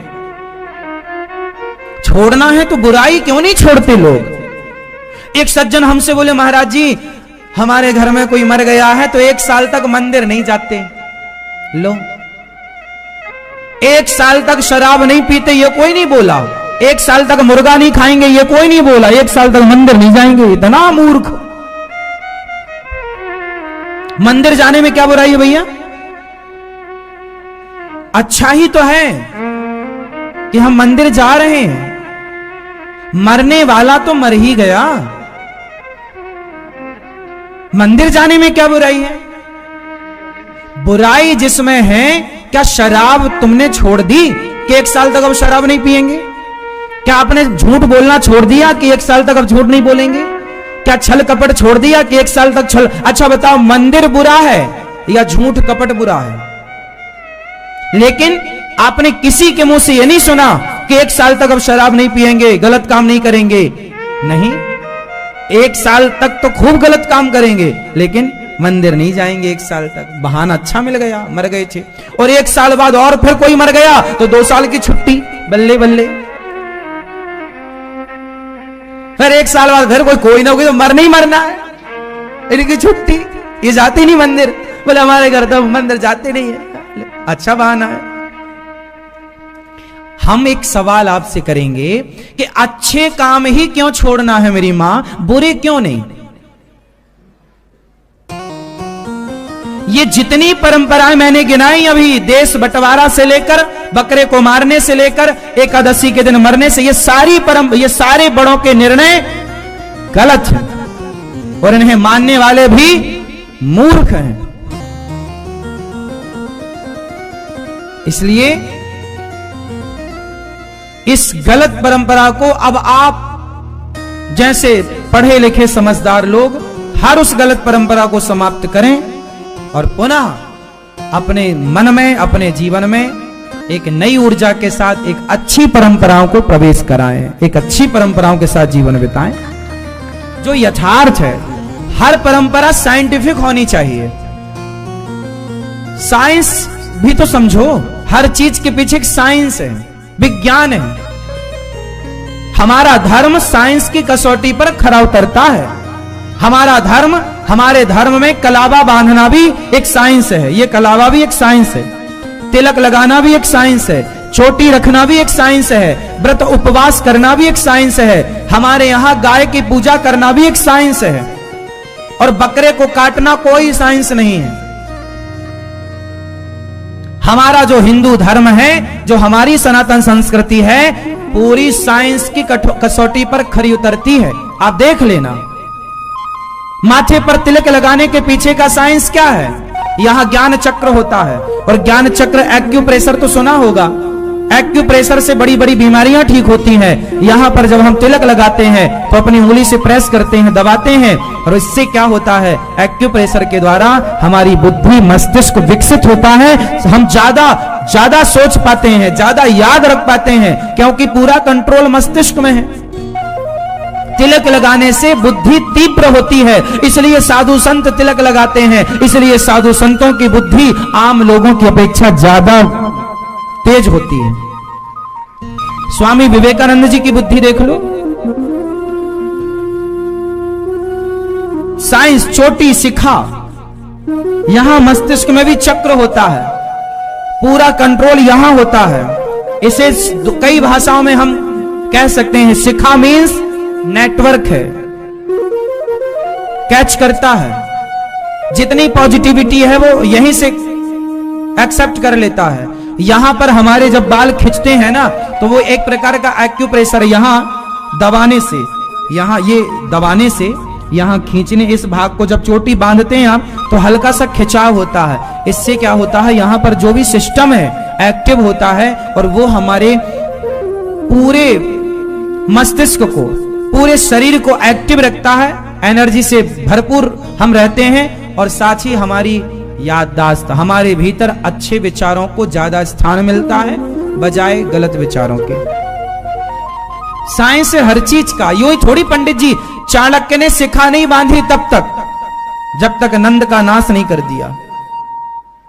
छोड़ना है तो बुराई क्यों नहीं छोड़ते लोग? एक सज्जन हमसे बोले महाराज जी हमारे घर में कोई मर गया है तो 1 साल तक मंदिर नहीं जाते। लो 1 साल तक शराब नहीं पीते, ये कोई नहीं बोला। 1 साल तक मुर्गा नहीं खाएंगे, ये कोई नहीं बोला। 1 साल तक मंदिर नहीं जाएंगे, इतना मूर्ख। मंदिर जाने में क्या बुराई है भैया? अच्छा ही तो है कि हम मंदिर जा रहे हैं। मरने वाला तो मर ही गया, मंदिर जाने में क्या बुराई है? बुराई जिसमें है, क्या शराब तुमने छोड़ दी कि 1 साल तक अब शराब नहीं पिएंगे? क्या आपने झूठ बोलना छोड़ दिया कि 1 साल तक अब झूठ नहीं बोलेंगे? क्या छल कपट छोड़ दिया कि 1 साल तक छल? अच्छा बताओ मंदिर बुरा है या झूठ कपट बुरा है? लेकिन आपने किसी के मुंह से यह नहीं सुना कि 1 साल तक अब शराब नहीं पिएंगे, गलत काम नहीं करेंगे। नहीं, 1 साल तक तो खूब गलत काम करेंगे लेकिन मंदिर नहीं जाएंगे 1 साल तक। बहाना अच्छा मिल गया, मर गए थे। और 1 साल बाद और फिर कोई मर गया तो 2 साल की छुट्टी, बल्ले बल्ले। फिर 1 साल बाद फिर कोई ना कोई तो मरना ही मरना है, इनकी छुट्टी। ये जाते नहीं मंदिर, बोले हमारे घर तो मंदिर जाते नहीं है। अच्छा बहाना है। हम एक सवाल आपसे करेंगे कि अच्छे काम ही क्यों छोड़ना है मेरी मां, बुरे क्यों नहीं? ये जितनी परंपराएं मैंने गिनाई अभी, देश बंटवारा से लेकर बकरे को मारने से लेकर एकादशी के दिन मरने से, ये सारे बड़ों के निर्णय गलत हैं और इन्हें मानने वाले भी मूर्ख हैं। इसलिए इस गलत परंपरा को अब आप जैसे पढ़े लिखे समझदार लोग हर उस गलत परंपरा को समाप्त करें और पुनः अपने मन में, अपने जीवन में एक नई ऊर्जा के साथ एक अच्छी परंपराओं को प्रवेश कराएं, एक अच्छी परंपराओं के साथ जीवन बिताएं जो यथार्थ है। हर परंपरा साइंटिफिक होनी चाहिए, साइंस भी तो समझो। हर चीज के पीछे एक साइंस है, विज्ञान है। हमारा धर्म साइंस की कसौटी पर खरा उतरता है। हमारा धर्म, हमारे धर्म में कलावा बांधना भी एक साइंस है। ये कलावा भी एक साइंस है, तिलक लगाना भी एक साइंस है, चोटी रखना भी एक साइंस है, व्रत उपवास करना भी एक साइंस है। हमारे यहां गाय की पूजा करना भी एक साइंस है, और बकरे को काटना कोई साइंस नहीं है। हमारा जो हिंदू धर्म है, जो हमारी सनातन संस्कृति है, पूरी साइंस की कसौटी पर खरी उतरती है। आप देख लेना, माथे पर तिलक लगाने के पीछे का साइंस क्या है? यहां ज्ञान चक्र होता है, और ज्ञान चक्र, एक्यूप्रेशर तो सुना होगा। एक्यूप्रेशर से बड़ी बड़ी बीमारियां ठीक होती हैं। यहां पर जब हम तिलक लगाते हैं तो अपनी उंगली से प्रेस करते हैं, दबाते हैं, और इससे क्या होता है? एक्यूप्रेशर के द्वारा हमारी बुद्धि, मस्तिष्क विकसित होता है। हम ज्यादा सोच पाते हैं, ज्यादा याद रख पाते हैं, क्योंकि पूरा कंट्रोल मस्तिष्क में है। तिलक लगाने से बुद्धि तीव्र होती है, इसलिए साधु संत तिलक लगाते हैं। इसलिए साधु संतों की बुद्धि आम लोगों की अपेक्षा ज्यादा तेज होती है। स्वामी विवेकानंद जी की बुद्धि देख लो। साइंस, चोटी, शिखा, यहां मस्तिष्क में भी चक्र होता है, पूरा कंट्रोल यहां होता है। इसे कई भाषाओं में हम कह सकते हैं, शिखा मीन्स नेटवर्क है, कैच करता है। जितनी पॉजिटिविटी है वो यहीं से एक्सेप्ट कर लेता है। यहां पर हमारे जब बाल खींचते हैं ना, तो वो एक प्रकार का एक्यूप्रेशर, यहां दबाने से, यहां ये दबाने से, यहां खींचने, इस भाग को जब चोटी बांधते हैं आप, तो हल्का सा खिंचाव होता है। इससे क्या होता है? यहां पर जो भी सिस्टम है एक्टिव होता है, और वो हमारे पूरे मस्तिष्क को, पूरे शरीर को एक्टिव रखता है। एनर्जी से भरपूर हम रहते हैं, और साथ ही हमारी याददाश्त, हमारे भीतर अच्छे विचारों को ज्यादा स्थान मिलता है बजाय गलत विचारों के। साइंस है हर चीज का। यूं ही थोड़ी पंडित जी, चाणक्य ने शिखा नहीं बांधी तब तक, जब तक नंद का नाश नहीं कर दिया,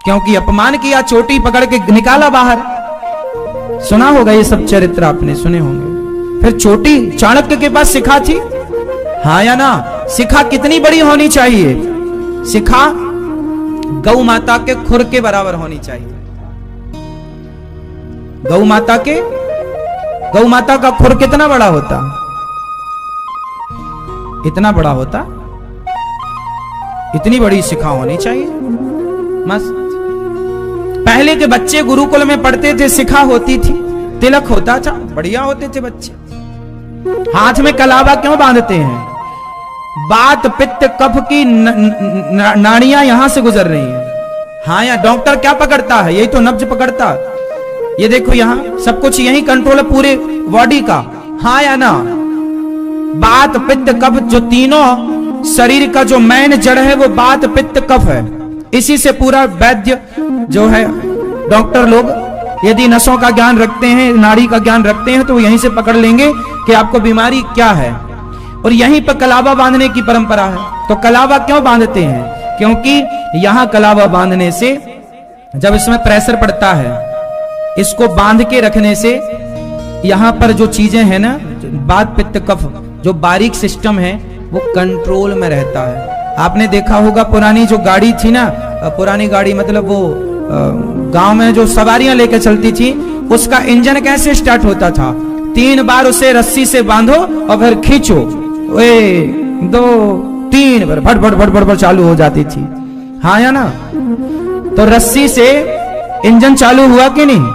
क्योंकि अपमान किया, चोटी पकड़ के निकाला बाहर। सुना होगा ये सब चरित्र, आपने सुने होंगे। फिर चोटी, चाणक्य के पास शिखा थी, हाँ या ना? शिखा कितनी बड़ी होनी चाहिए? शिखा गौ माता के खुर के बराबर होनी चाहिए। गौ माता का खुर कितना बड़ा होता? इतना बड़ा होता। इतनी बड़ी शिखा होनी चाहिए, मस्त। पहले के बच्चे गुरुकुल में पढ़ते थे, शिखा होती थी, तिलक होता था, बढ़िया होते थे बच्चे। हाथ में कलावा क्यों बांधते हैं? बात, पित्त, कफ की नाड़ियां यहां से गुजर रही हैं। हाँ, या डॉक्टर क्या पकड़ता है? यही तो नब्ज पकड़ता। ये देखो, यहां सब कुछ यही कंट्रोल है पूरे बॉडी का, हाँ या ना? बात, पित्त, कफ, जो तीनों शरीर का जो मेन जड़ है, वो बात, पित्त, कफ है। इसी से पूरा वैद्य जो है, डॉक्टर लोग यदि नसों का ज्ञान रखते हैं, नाड़ी का ज्ञान रखते हैं, तो वो यहीं से पकड़ लेंगे कि आपको बीमारी क्या है। और यहीं पर कलावा बांधने की परंपरा है। तो कलावा क्यों बांधते हैं? क्योंकि यहां कलावा बांधने से, जब इसमें प्रेशर पड़ता है, इसको बांध के रखने से यहां पर जो चीजें हैं ना, बात, पित्त, कफ, जो बारीक सिस्टम है, वो कंट्रोल में रहता है। आपने देखा होगा पुरानी जो गाड़ी थी ना, पुरानी गाड़ी मतलब वो गांव में जो सवारियां लेकर चलती थी, उसका इंजन कैसे स्टार्ट होता था? 3 बार उसे रस्सी से बांधो और फिर खींचो, 1 2 3 बार भट भट भट भट चालू हो जाती थी, हाँ या ना? तो रस्सी से इंजन चालू हुआ कि नहीं?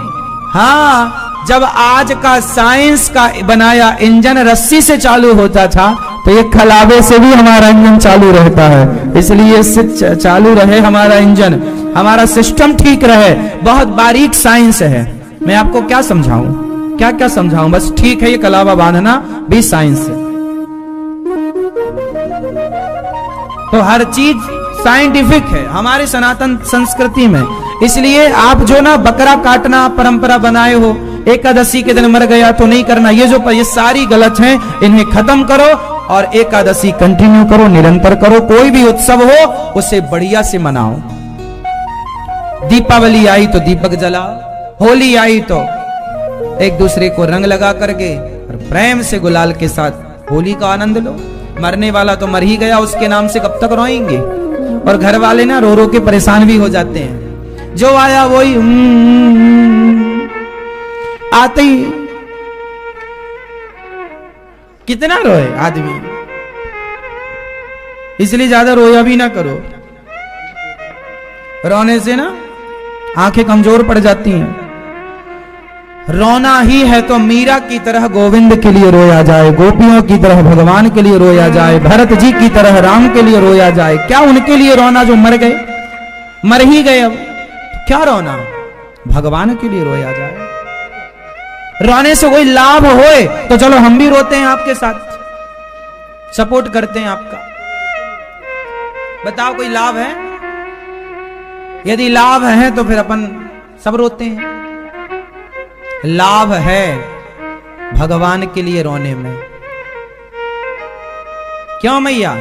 हाँ, जब आज का साइंस का बनाया इंजन रस्सी से चालू होता था, तो ये कलावे से भी हमारा इंजन चालू रहता है। इसलिए इससे चालू रहे हमारा इंजन, हमारा सिस्टम ठीक रहे। बहुत बारीक साइंस है। मैं आपको क्या समझाऊं, क्या क्या समझाऊं? बस ठीक है, ये कलावा बांधना भी साइंस है। तो हर चीज साइंटिफिक है हमारे सनातन संस्कृति में। इसलिए आप जो ना बकरा काटना परंपरा बनाए हो, एकादशी के दिन मर गया तो नहीं करना, ये सारी गलत है। इन्हें खत्म करो और एकादशी कंटिन्यू करो, निरंतर करो। कोई भी उत्सव हो उसे बढ़िया से मनाओ। दीपावली आई तो दीपक जलाओ, होली आई तो एक दूसरे को रंग लगा करके और प्रेम से गुलाल के साथ होली का आनंद लो। मरने वाला तो मर ही गया, उसके नाम से कब तक रोएंगे। और घर वाले ना रो रो के परेशान भी हो जाते हैं, जो आया वही आते ही कितना रोए आदमी। इसलिए ज्यादा रोया भी ना करो, रोने से ना आंखें कमजोर पड़ जाती हैं। रोना ही है तो मीरा की तरह गोविंद के लिए रोया जाए, गोपियों की तरह भगवान के लिए रोया जाए, भरत जी की तरह राम के लिए रोया जाए। क्या उनके लिए रोना जो मर गए, मर ही गए, अब क्या रोना, भगवान के लिए रोया जाए। रोने से कोई लाभ होए तो चलो हम भी रोते हैं आपके साथ, सपोर्ट करते हैं आपका। बताओ कोई लाभ है? यदि लाभ है तो फिर अपन सब रोते हैं। लाभ है भगवान के लिए रोने में। क्यों मैया?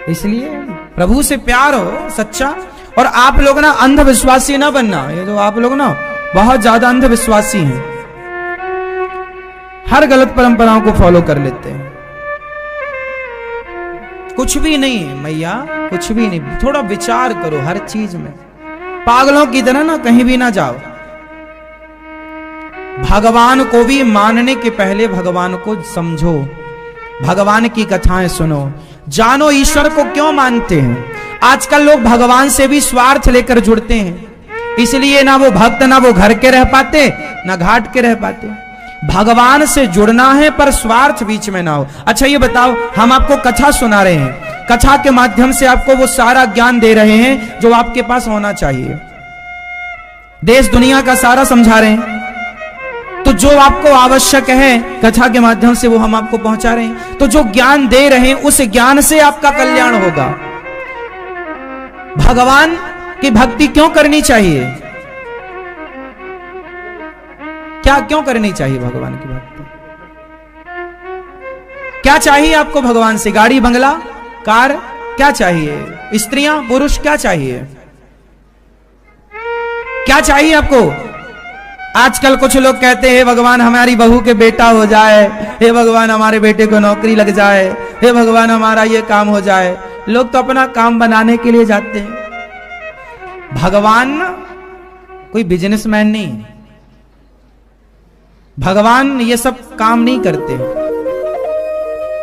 इसलिए प्रभु से प्यार हो सच्चा। और आप लोग ना अंधविश्वासी ना बनना। ये जो आप लोग ना बहुत ज्यादा अंधविश्वासी हैं, हर गलत परंपराओं को फॉलो कर लेते हैं। कुछ भी नहीं है मैया, कुछ भी नहीं। थोड़ा विचार करो हर चीज में, पागलों की तरह ना कहीं भी ना जाओ। भगवान को भी मानने के पहले भगवान को समझो, भगवान की कथाएं सुनो, जानो ईश्वर को क्यों मानते हैं। आजकल लोग भगवान से भी स्वार्थ लेकर जुड़ते हैं, इसलिए ना वो भक्त ना वो घर के रह पाते ना घाट के रह पाते। भगवान से जुड़ना है पर स्वार्थ बीच में ना हो। अच्छा ये बताओ, हम आपको कथा सुना रहे हैं, कथा के माध्यम से आपको वो सारा ज्ञान दे रहे हैं जो आपके पास होना चाहिए, देश दुनिया का सारा समझा रहे हैं। तो जो आपको आवश्यक है कथा के माध्यम से वो हम आपको पहुंचा रहे हैं। तो जो ज्ञान दे रहे हैं उस ज्ञान से आपका कल्याण होगा। भगवान की भक्ति क्यों करनी चाहिए? क्या क्यों करनी चाहिए भगवान की भक्ति? क्या चाहिए आपको भगवान से? गाड़ी बंगला कार क्या चाहिए? स्त्रियां पुरुष क्या चाहिए? क्या चाहिए आपको? आजकल कुछ लोग कहते हैं भगवान हमारी बहू के बेटा हो जाए, हे भगवान हमारे बेटे को नौकरी लग जाए, हे भगवान हमारा ये काम हो जाए। लोग तो अपना काम बनाने के लिए जाते हैं। भगवान कोई बिजनेसमैन नहीं है, भगवान ये सब काम नहीं करते।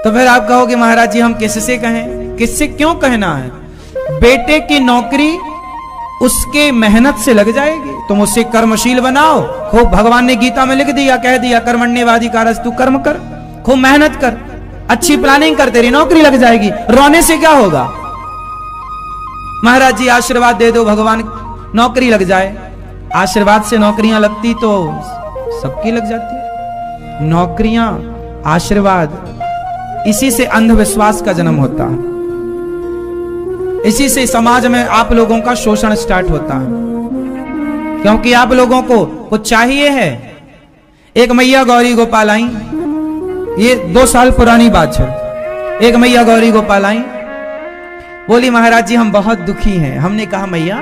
तो फिर आप कहोगे महाराज जी हम किससे कहें? किससे क्यों कहना है? बेटे की नौकरी उसके मेहनत से लग जाएगी, तुम उससे कर्मशील बनाओ खूब। भगवान ने गीता में लिख दिया, कह दिया कर्मण्येवाधिकारस्तु, कर्म कर, खूब मेहनत कर, अच्छी प्लानिंग कर, तेरी नौकरी लग जाएगी। रोने से क्या होगा? महाराज जी आशीर्वाद दे दो भगवान नौकरी लग जाए। आशीर्वाद से नौकरियां लगती तो सबकी लग जाती। नौकरियां आशीर्वाद, इसी से अंधविश्वास का जन्म होता है, इसी से समाज में आप लोगों का शोषण स्टार्ट होता है। क्योंकि आप लोगों को कुछ चाहिए है। एक मैया गौरी गोपाल आई, ये 2 साल पुरानी बात है। एक मैया गौरी गोपाल आई, बोली महाराज जी हम बहुत दुखी हैं। हमने कहा मैया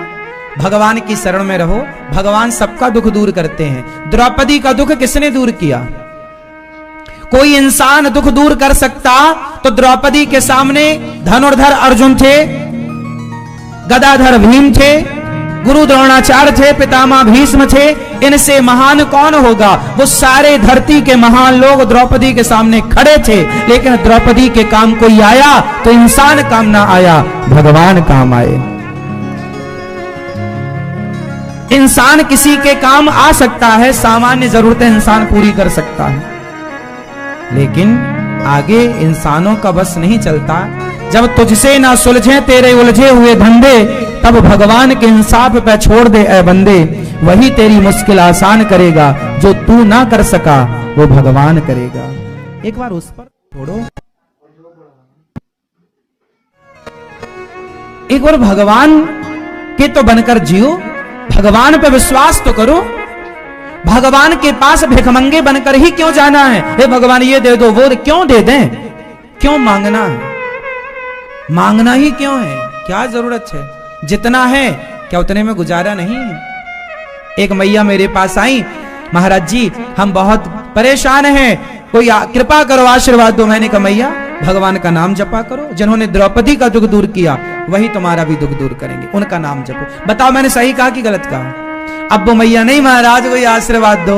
भगवान की शरण में रहो, भगवान सबका दुख दूर करते हैं। द्रौपदी का दुख किसने दूर किया? कोई इंसान दुख दूर कर सकता तो द्रौपदी के सामने धनुर्धर अर्जुन थे, गदाधर भीम थे, गुरु द्रोणाचार्य थे, पितामह भीष्म थे। इनसे महान कौन होगा? वो सारे धरती के महान लोग द्रौपदी के सामने खड़े थे, लेकिन द्रौपदी के काम कोई आया तो इंसान काम ना आया, भगवान काम आए। इंसान किसी के काम आ सकता है, सामान्य जरूरतें इंसान पूरी कर सकता है, लेकिन आगे इंसानों का बस नहीं चलता। जब तुझसे ना सुलझे तेरे उलझे हुए धंधे, तब भगवान के इंसाफ पे छोड़ दे ए बंदे। वही तेरी मुश्किल आसान करेगा, जो तू ना कर सका वो भगवान करेगा। एक बार उस पर छोड़ो, एक बार भगवान के तो बनकर जियो, भगवान पे विश्वास तो करो। भगवान के पास भिखमंगे बनकर ही क्यों जाना है? हे भगवान ये दे दो वो क्यों दे दें? क्यों मांगना है? मांगना ही क्यों है? क्या जरूरत है? जितना है क्या उतने में गुजारा नहीं है? एक मैया मेरे पास आई, महाराज जी हम बहुत परेशान हैं, कोई कृपा करो, आशीर्वाद दो। मैंने कहा मैया भगवान का नाम जपा करो, जिन्होंने द्रौपदी का दुख दूर किया वही तुम्हारा भी दुख दूर करेंगे, उनका नाम जपो। बताओ मैंने सही कहा कि गलत कहा? अब वो मैया नहीं महाराज कोई आशीर्वाद दो।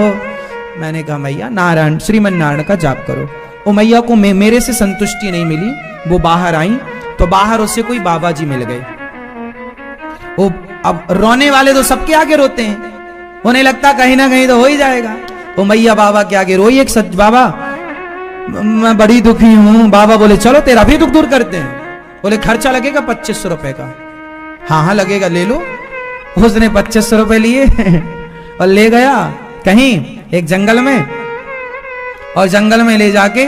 मैंने कहा मैया नारायण श्रीमन नारायण का जाप करो। वो मैया को मेरे से संतुष्टि नहीं मिली, वो बाहर आई तो बाहर उससे कोई बाबा जी मिल गए। वो अब रोने वाले तो सबके आगे रोते हैं, उन्हें लगता कहीं ना कहीं तो हो ही जाएगा। वो मैया बाबा के आगे रोई, एक सच बाबा मैं बड़ी दुखी हूं। बाबा बोले चलो तेरा भी दुख दूर करते हैं। बोले खर्चा लगेगा 2500 रुपए का। हाँ हाँ लगेगा, ले लो। उसने 2500 रुपए लिए और ले गया कहीं एक जंगल में, और जंगल में ले जाके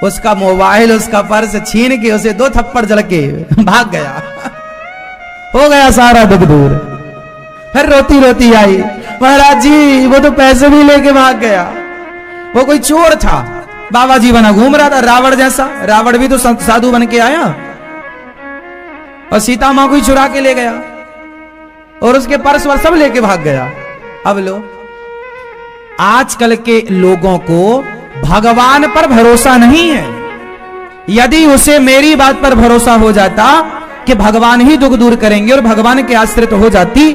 उसका मोबाइल उसका पर्स छीन के उसे 2 थप्पड़ जड़ के भाग गया। हो गया सारा दुख दूर। फिर रोती रोती आई, महाराज जी वो तो पैसे भी लेके भाग गया, वो कोई चोर था, बाबा जी बना घूम रहा था रावण जैसा। रावण भी तो साधु बन के आया और सीता मां को ही चुरा के ले गया और उसके पर्स वर सब लेके भाग गया। अब लो, आजकल के लोगों को भगवान पर भरोसा नहीं है। यदि उसे मेरी बात पर भरोसा हो जाता कि भगवान ही दुख दूर करेंगे और भगवान के आश्रित हो जाती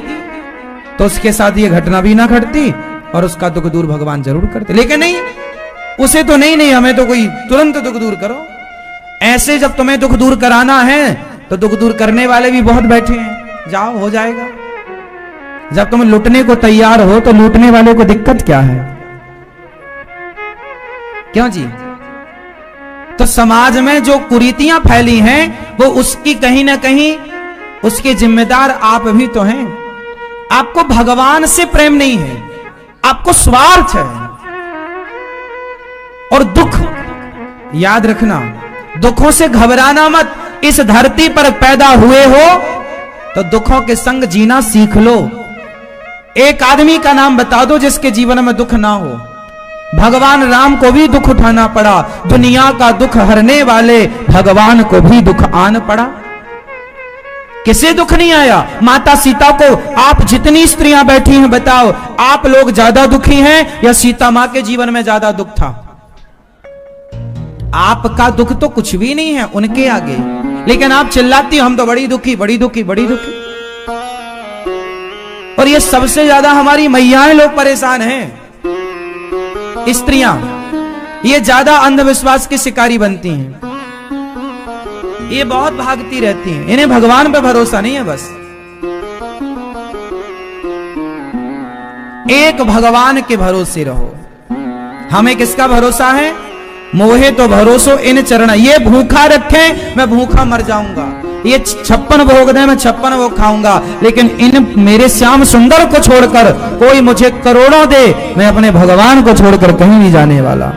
तो उसके साथ ये घटना भी ना घटती और उसका दुख दूर भगवान जरूर करते। लेकिन नहीं, उसे तो नहीं हमें तो कोई तुरंत दुख दूर करो। ऐसे जब तुम्हें दुख दूर कराना है तो दुख दूर करने वाले भी बहुत बैठे हैं, जाओ हो जाएगा। जब तुम लूटने को तैयार हो तो लूटने वाले को दिक्कत क्या है? क्यों जी? तो समाज में जो कुरीतियां फैली हैं वो उसकी कहीं ना कहीं उसके जिम्मेदार आप भी तो हैं। आपको भगवान से प्रेम नहीं है, आपको स्वार्थ है। और दुख याद रखना, दुखों से घबराना मत। इस धरती पर पैदा हुए हो तो दुखों के संग जीना सीख लो। एक आदमी का नाम बता दो जिसके जीवन में दुख ना हो। भगवान राम को भी दुख उठाना पड़ा, दुनिया का दुख हरने वाले भगवान को भी दुख आन पड़ा। किसे दुख नहीं आया? माता सीता को। आप जितनी स्त्रियां बैठी हैं बताओ, आप लोग ज्यादा दुखी हैं या सीता मां के जीवन में ज्यादा दुख था? आपका दुख तो कुछ भी नहीं है उनके आगे, लेकिन आप चिल्लाती हम तो बड़ी दुखी बड़ी दुखी बड़ी दुखी। और ये सबसे ज्यादा हमारी मैयाएं लोग परेशान हैं, स्त्रियां ये ज्यादा अंधविश्वास की शिकारी बनती हैं। ये बहुत भागती रहती हैं, इन्हें भगवान पे भरोसा नहीं है। बस एक भगवान के भरोसे रहो। हमें किसका भरोसा है? मोहे तो भरोसो इन चरण, ये भूखा रखे मैं भूखा मर जाऊंगा, ये 56 भोग दे मैं 56 भोग खाऊंगा, लेकिन इन मेरे श्याम सुंदर को छोड़कर कोई मुझे करोड़ों दे, मैं अपने भगवान को छोड़कर कहीं नहीं जाने वाला।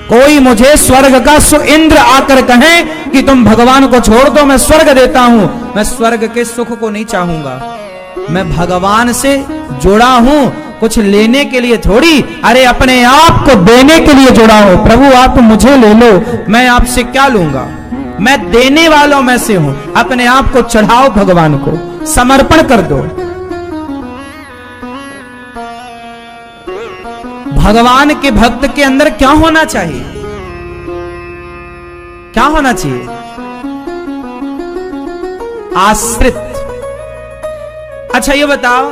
कोई मुझे स्वर्ग का सुइंद्र आकर कहे कि तुम भगवान को छोड़ दो, मैं स्वर्ग देता हूं, मैं स्वर्ग के सुख को नहीं चाहूंगा। मैं भगवान से जुड़ा हूं, कुछ लेने के लिए थोड़ी, अरे अपने आप को देने के लिए जुड़ा हूं। प्रभु आप मुझे ले लो, मैं आपसे क्या लूंगा? मैं देने वालों में से हूं। अपने आप को चढ़ाओ, भगवान को समर्पण कर दो। भगवान के भक्त के अंदर क्या होना चाहिए? क्या होना चाहिए? आश्रित। अच्छा ये बताओ,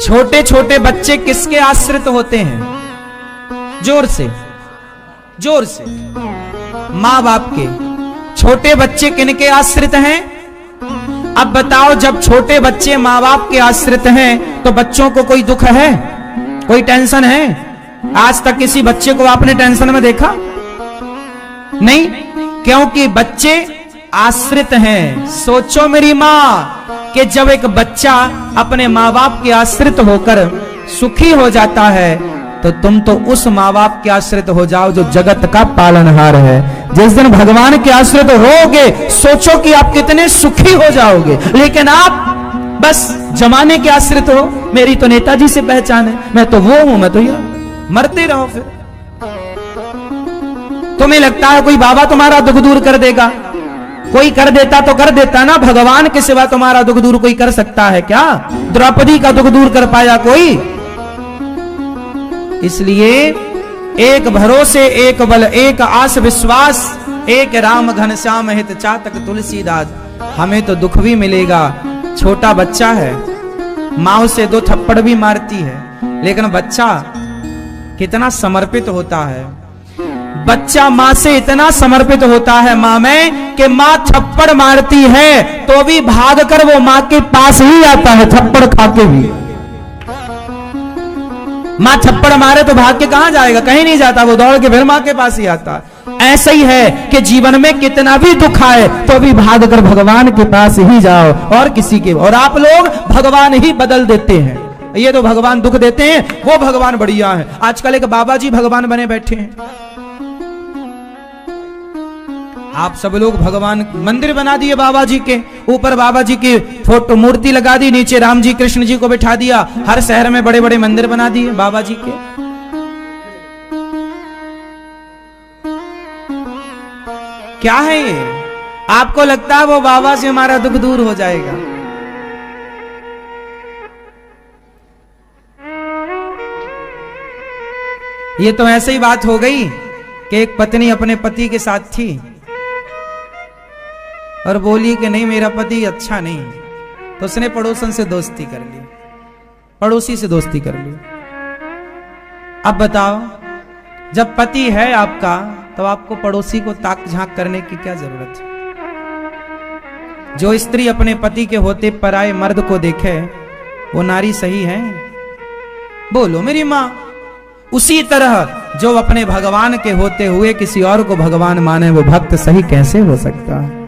छोटे छोटे बच्चे किसके आश्रित होते हैं? जोर से, जोर से। मां बाप के। छोटे बच्चे किनके आश्रित हैं? अब बताओ, जब छोटे बच्चे मां बाप के आश्रित हैं तो बच्चों को कोई दुख है, कोई टेंशन है? आज तक किसी बच्चे को आपने टेंशन में देखा? नहीं, क्योंकि बच्चे आश्रित हैं। सोचो मेरी मां कि जब एक बच्चा अपने माँ बाप के आश्रित होकर सुखी हो जाता है तो तुम तो उस माँ बाप के आश्रित हो जाओ जो जगत का पालनहार है। जिस दिन भगवान के आश्रित होगे, सोचो कि आप कितने सुखी हो जाओगे। लेकिन आप बस जमाने के आश्रित हो, मेरी तो नेताजी से पहचान है, मैं तो वो हूं, मैं तो ये, मरते रहो। फिर तुम्हें लगता है कोई बाबा तुम्हारा दुख दूर कर देगा? कोई कर देता तो कर देता ना, भगवान के सिवा तुम्हारा दुख दूर कोई कर सकता है क्या? द्रौपदी का दुख दूर कर पाया कोई? इसलिए एक भरोसे, एक बल, एक आस विश्वास, एक राम घनश्याम हित चातक तुलसीदास। हमें तो दुख भी मिलेगा, छोटा बच्चा है, माँ उसे 2 थप्पड़ भी मारती है, लेकिन बच्चा कितना समर्पित होता है। बच्चा माँ से इतना समर्पित होता है माँ में कि माँ थप्पड़ मारती है तो भी भागकर वो माँ के पास ही आता है, थप्पड़ खा के भी। माँ थप्पड़ मारे तो भाग के कहां जाएगा? कहीं नहीं जाता, वो दौड़ के फिर माँ के पास ही आता। ऐसा ही है कि जीवन में कितना भी दुख आए तो भी भागकर भगवान के पास ही जाओ, और किसी के। और आप लोग भगवान ही बदल देते हैं। ये तो भगवान दुख देते हैं, वो भगवान बढ़िया है। आजकल एक बाबा जी भगवान बने बैठे हैं। आप सब लोग भगवान मंदिर बना दिए बाबा जी के ऊपर, बाबा जी की फोटो मूर्ति लगा दी, नीचे राम जी कृष्ण जी को बिठा दिया। हर शहर में बड़े बड़े मंदिर बना दिए बाबा जी के। क्या है ये? आपको लगता है वो बाबा से हमारा दुख दूर हो जाएगा? ये तो ऐसे ही बात हो गई कि एक पत्नी अपने पति के साथ थी और बोली कि नहीं मेरा पति अच्छा नहीं, तो उसने पड़ोसन से दोस्ती कर ली, पड़ोसी से दोस्ती कर ली। अब बताओ, जब पति है आपका तो आपको पड़ोसी को ताक झांक करने की क्या जरूरत है? जो स्त्री अपने पति के होते पराये मर्द को देखे वो नारी सही है? बोलो मेरी मां। उसी तरह जो अपने भगवान के होते हुए किसी और को भगवान माने वो भक्त सही कैसे हो सकता है?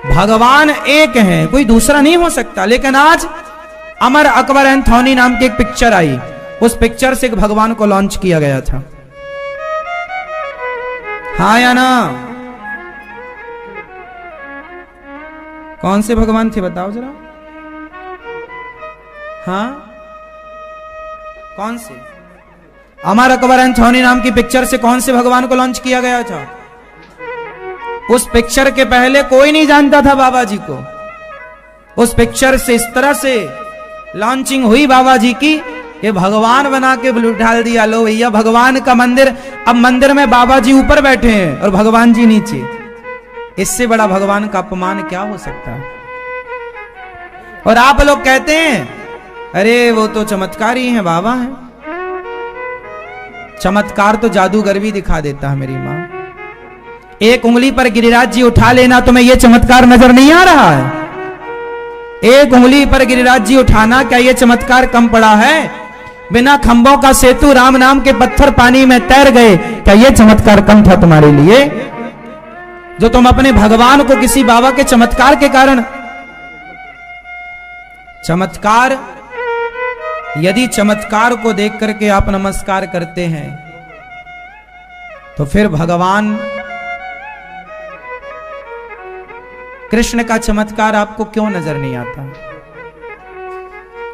भगवान एक है, कोई दूसरा नहीं हो सकता। लेकिन आज अमर अकबर एंथोनी नाम की एक पिक्चर आई, उस पिक्चर से एक भगवान को लॉन्च किया गया था। हाँ या ना? कौन से भगवान थे बताओ जरा? हाँ कौन से? अमर अकबर एंथोनी नाम की पिक्चर से कौन से भगवान को लॉन्च किया गया था? उस पिक्चर के पहले कोई नहीं जानता था बाबा जी को। उस पिक्चर से इस तरह से लॉन्चिंग हुई बाबा जी की, ये भगवान बना के ढाल दिया। लो भैया भगवान का मंदिर, अब मंदिर में बाबा जी ऊपर बैठे हैं और भगवान जी नीचे। इससे बड़ा भगवान का अपमान क्या हो सकता है? और आप लोग कहते हैं अरे वो तो चमत्कारी हैं, बाबा हैं। चमत्कार तो जादूगर भी दिखा देता है मेरी मां। एक उंगली पर गिरिराज जी उठा लेना, तुम्हें यह चमत्कार नजर नहीं आ रहा है? एक उंगली पर गिरिराज जी उठाना, क्या यह चमत्कार कम पड़ा है? बिना खंभों का सेतु, राम नाम के पत्थर पानी में तैर गए, क्या यह चमत्कार कम था तुम्हारे लिए? जो तुम अपने भगवान को किसी बाबा के चमत्कार के कारण, चमत्कार, यदि चमत्कार को देख करके आप नमस्कार करते हैं तो फिर भगवान कृष्ण का चमत्कार आपको क्यों नजर नहीं आता?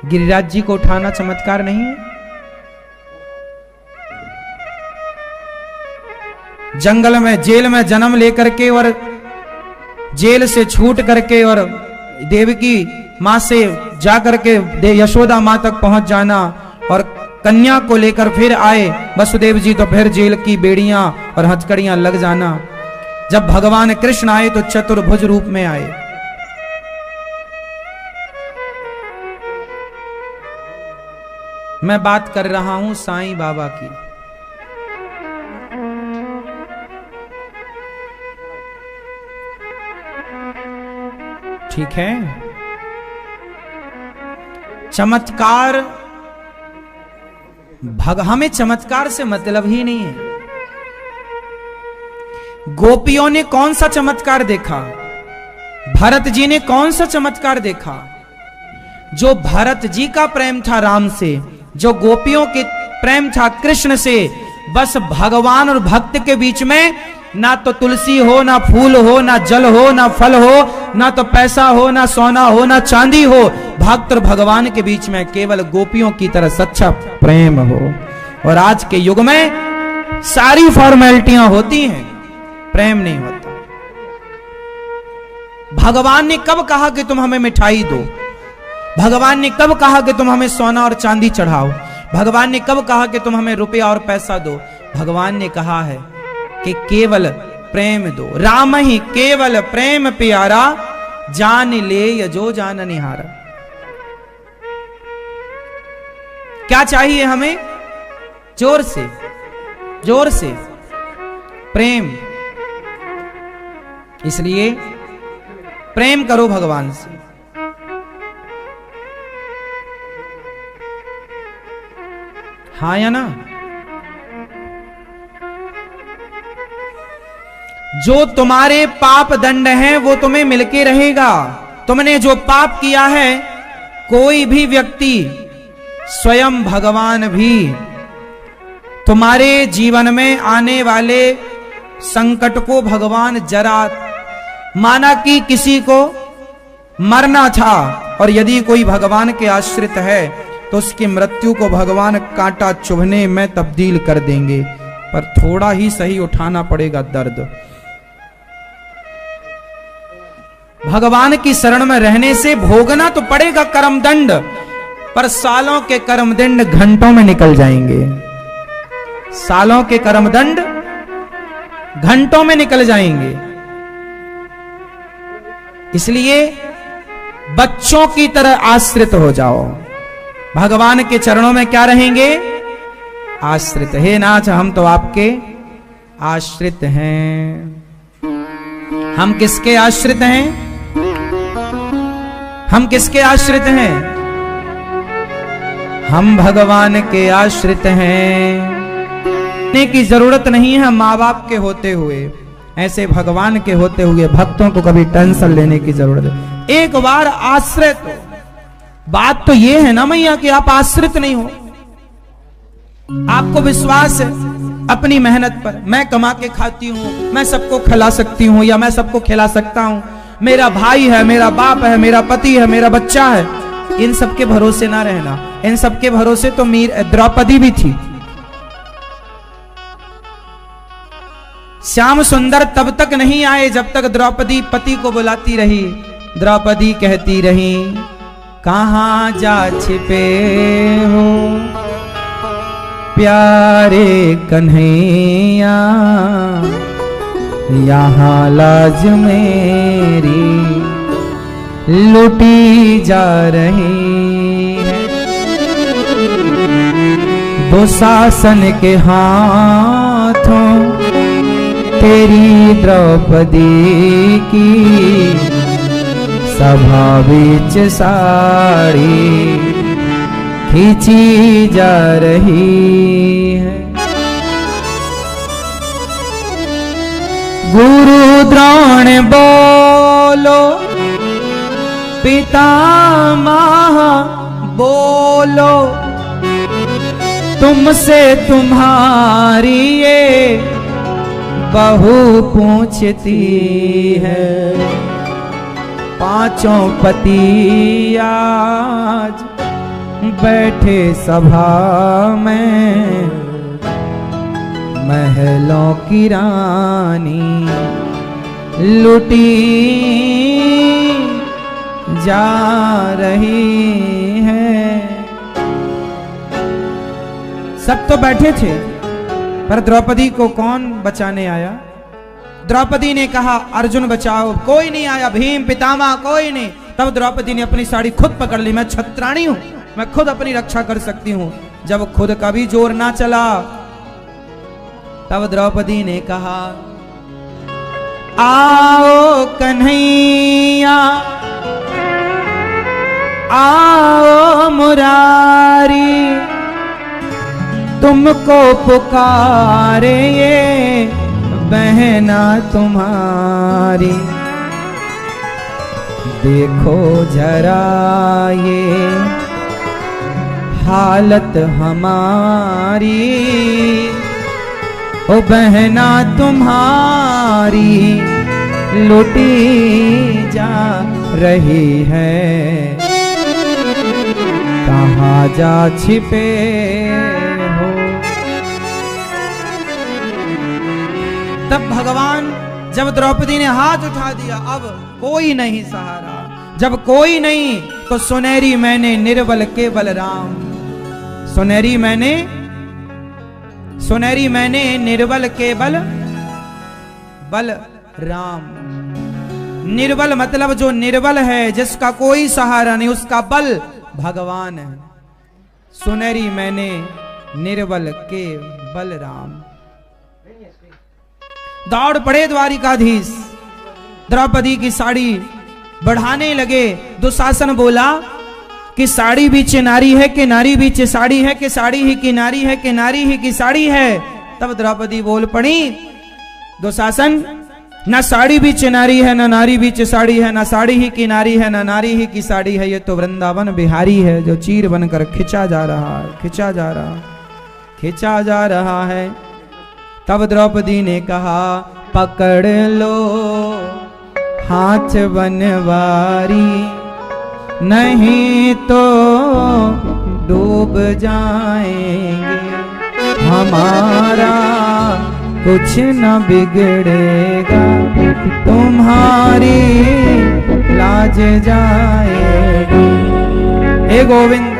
गिरिराज जी को उठाना चमत्कार नहीं है? जंगल में, जेल में जन्म लेकर के और जेल से छूट करके और देवकी मां से जाकर के यशोदा मां तक पहुंच जाना और कन्या को लेकर फिर आए वसुदेव जी, तो फिर जेल की बेड़ियां और हथकड़ियां लग जाना। जब भगवान कृष्ण आए तो चतुर्भुज रूप में आए। मैं बात कर रहा हूं साईं बाबा की। ठीक है, चमत्कार हमें चमत्कार से मतलब ही नहीं है। गोपियों ने कौन सा चमत्कार देखा? भरत जी ने कौन सा चमत्कार देखा? जो भरत जी का प्रेम था राम से, जो गोपियों के प्रेम था कृष्ण से, बस भगवान और भक्त के बीच में ना तो तुलसी हो, ना फूल हो, ना जल हो, ना फल हो, ना तो पैसा हो, ना सोना हो, ना चांदी हो। भक्त और भगवान के बीच में केवल गोपियों की तरह सच्चा प्रेम हो। और आज के युग में सारी फॉर्मेलिटियां होती हैं, प्रेम नहीं होता। भगवान ने कब कहा कि तुम हमें मिठाई दो? भगवान ने कब कहा कि तुम हमें सोना और चांदी चढ़ाओ? भगवान ने कब कहा कि तुम हमें रुपया और पैसा दो? भगवान ने कहा है कि केवल प्रेम दो। राम ही केवल प्रेम प्यारा, जान ले जो जान निहारा। क्या चाहिए हमें? जोर से, जोर से प्रेम। इसलिए प्रेम करो भगवान से। हाँ या ना? जो तुम्हारे पाप दंड हैं वो तुम्हें मिलके रहेगा। तुमने जो पाप किया है, कोई भी व्यक्ति, स्वयं भगवान भी तुम्हारे जीवन में आने वाले संकट को भगवान जरा, माना कि किसी को मरना था और यदि कोई भगवान के आश्रित है तो उसकी मृत्यु को भगवान कांटा चुभने में तब्दील कर देंगे, पर थोड़ा ही सही उठाना पड़ेगा दर्द। भगवान की शरण में रहने से भोगना तो पड़ेगा कर्मदंड, पर सालों के कर्मदंड घंटों में निकल जाएंगे। सालों के कर्मदंड घंटों में निकल जाएंगे। इसलिए बच्चों की तरह आश्रित हो जाओ। भगवान के चरणों में क्या रहेंगे? आश्रित। हे नाथ, हम तो आपके आश्रित हैं। हम किसके आश्रित हैं? हम किसके आश्रित हैं? हम भगवान के आश्रित हैं। की जरूरत नहीं है माँ बाप के होते हुए, ऐसे भगवान के होते हुए भक्तों को कभी टेंशन लेने की जरूरत है। एक बार आश्रित हो। बात तो ये है ना मैया कि आप आश्रित नहीं हो। आपको विश्वास है अपनी मेहनत पर, मैं कमा के खाती हूं, मैं सबको खिला सकती हूं या मैं सबको खिला सकता हूं, मेरा भाई है, मेरा बाप है, मेरा पति है, मेरा बच्चा है। इन सबके भरोसे ना रहना। इन सबके भरोसे तो द्रौपदी भी थी। श्याम सुंदर तब तक नहीं आए जब तक द्रौपदी पति को बुलाती रही। द्रौपदी कहती रही, कहां जा छिपे हो प्यारे कन्हैया, यहां लाज मेरी लुटी जा रही है। दुशासन के हाथों तेरी द्रौपदी की सभा बीच साड़ी खींची जा रही है। गुरु द्रोण बोलो, पितामह बोलो, तुमसे तुम्हारी ये बहू पूछती है। पांचों पति आज बैठे सभा में, महलों की रानी लुटी जा रही है। सब तो बैठे थे, पर द्रौपदी को कौन बचाने आया? द्रौपदी ने कहा, अर्जुन बचाओ। कोई नहीं आया। भीम, पितामह, कोई नहीं। तब द्रौपदी ने अपनी साड़ी खुद पकड़ ली। मैं छत्राणी हूं, मैं खुद अपनी रक्षा कर सकती हूं। जब खुद का भी जोर ना चला, तब द्रौपदी ने कहा, आओ कन्हैया, आओ मुरारी, तुमको पुकारे ये बहना तुम्हारी। देखो जरा ये हालत हमारी, ओ बहना तुम्हारी लुटी जा रही है। कहाँ जा छिपे हो? तब भगवान जब द्रौपदी ने हाथ उठा दिया, अब कोई नहीं सहारा। जब कोई नहीं तो सुनहरी मैंने निर्बल केवल राम। सुनहरी मैंने निर्बल केवल बल राम। निर्बल मतलब जो निर्बल है, जिसका कोई सहारा नहीं, उसका बल भगवान है। सुनहरी मैंने निर्बल केवल राम। दौड़ पड़े द्वारिकाधीश, द्रौपदी की साड़ी बढ़ाने लगे। दुशासन बोला कि साड़ी बीच नारी है कि नारी बीच साड़ी है, कि साड़ी ही की नारी है कि नारी ही की साड़ी है। तब द्रौपदी बोल पड़ी, दुशासन ना साड़ी बीच नारी है, ना नारी बीच साड़ी है, ना साड़ी ही की नारी है, ना नारी ही की साड़ी है। ये तो वृंदावन बिहारी है जो चीर बनकर खिंचा जा रहा है, खिंचा जा रहा है। तब द्रौपदी ने कहा, पकड़ लो हाथ बनवारी, नहीं तो डूब जाएंगे, हमारा कुछ न बिगड़ेगा, तुम्हारी लाज जाएगी। हे गोविंद,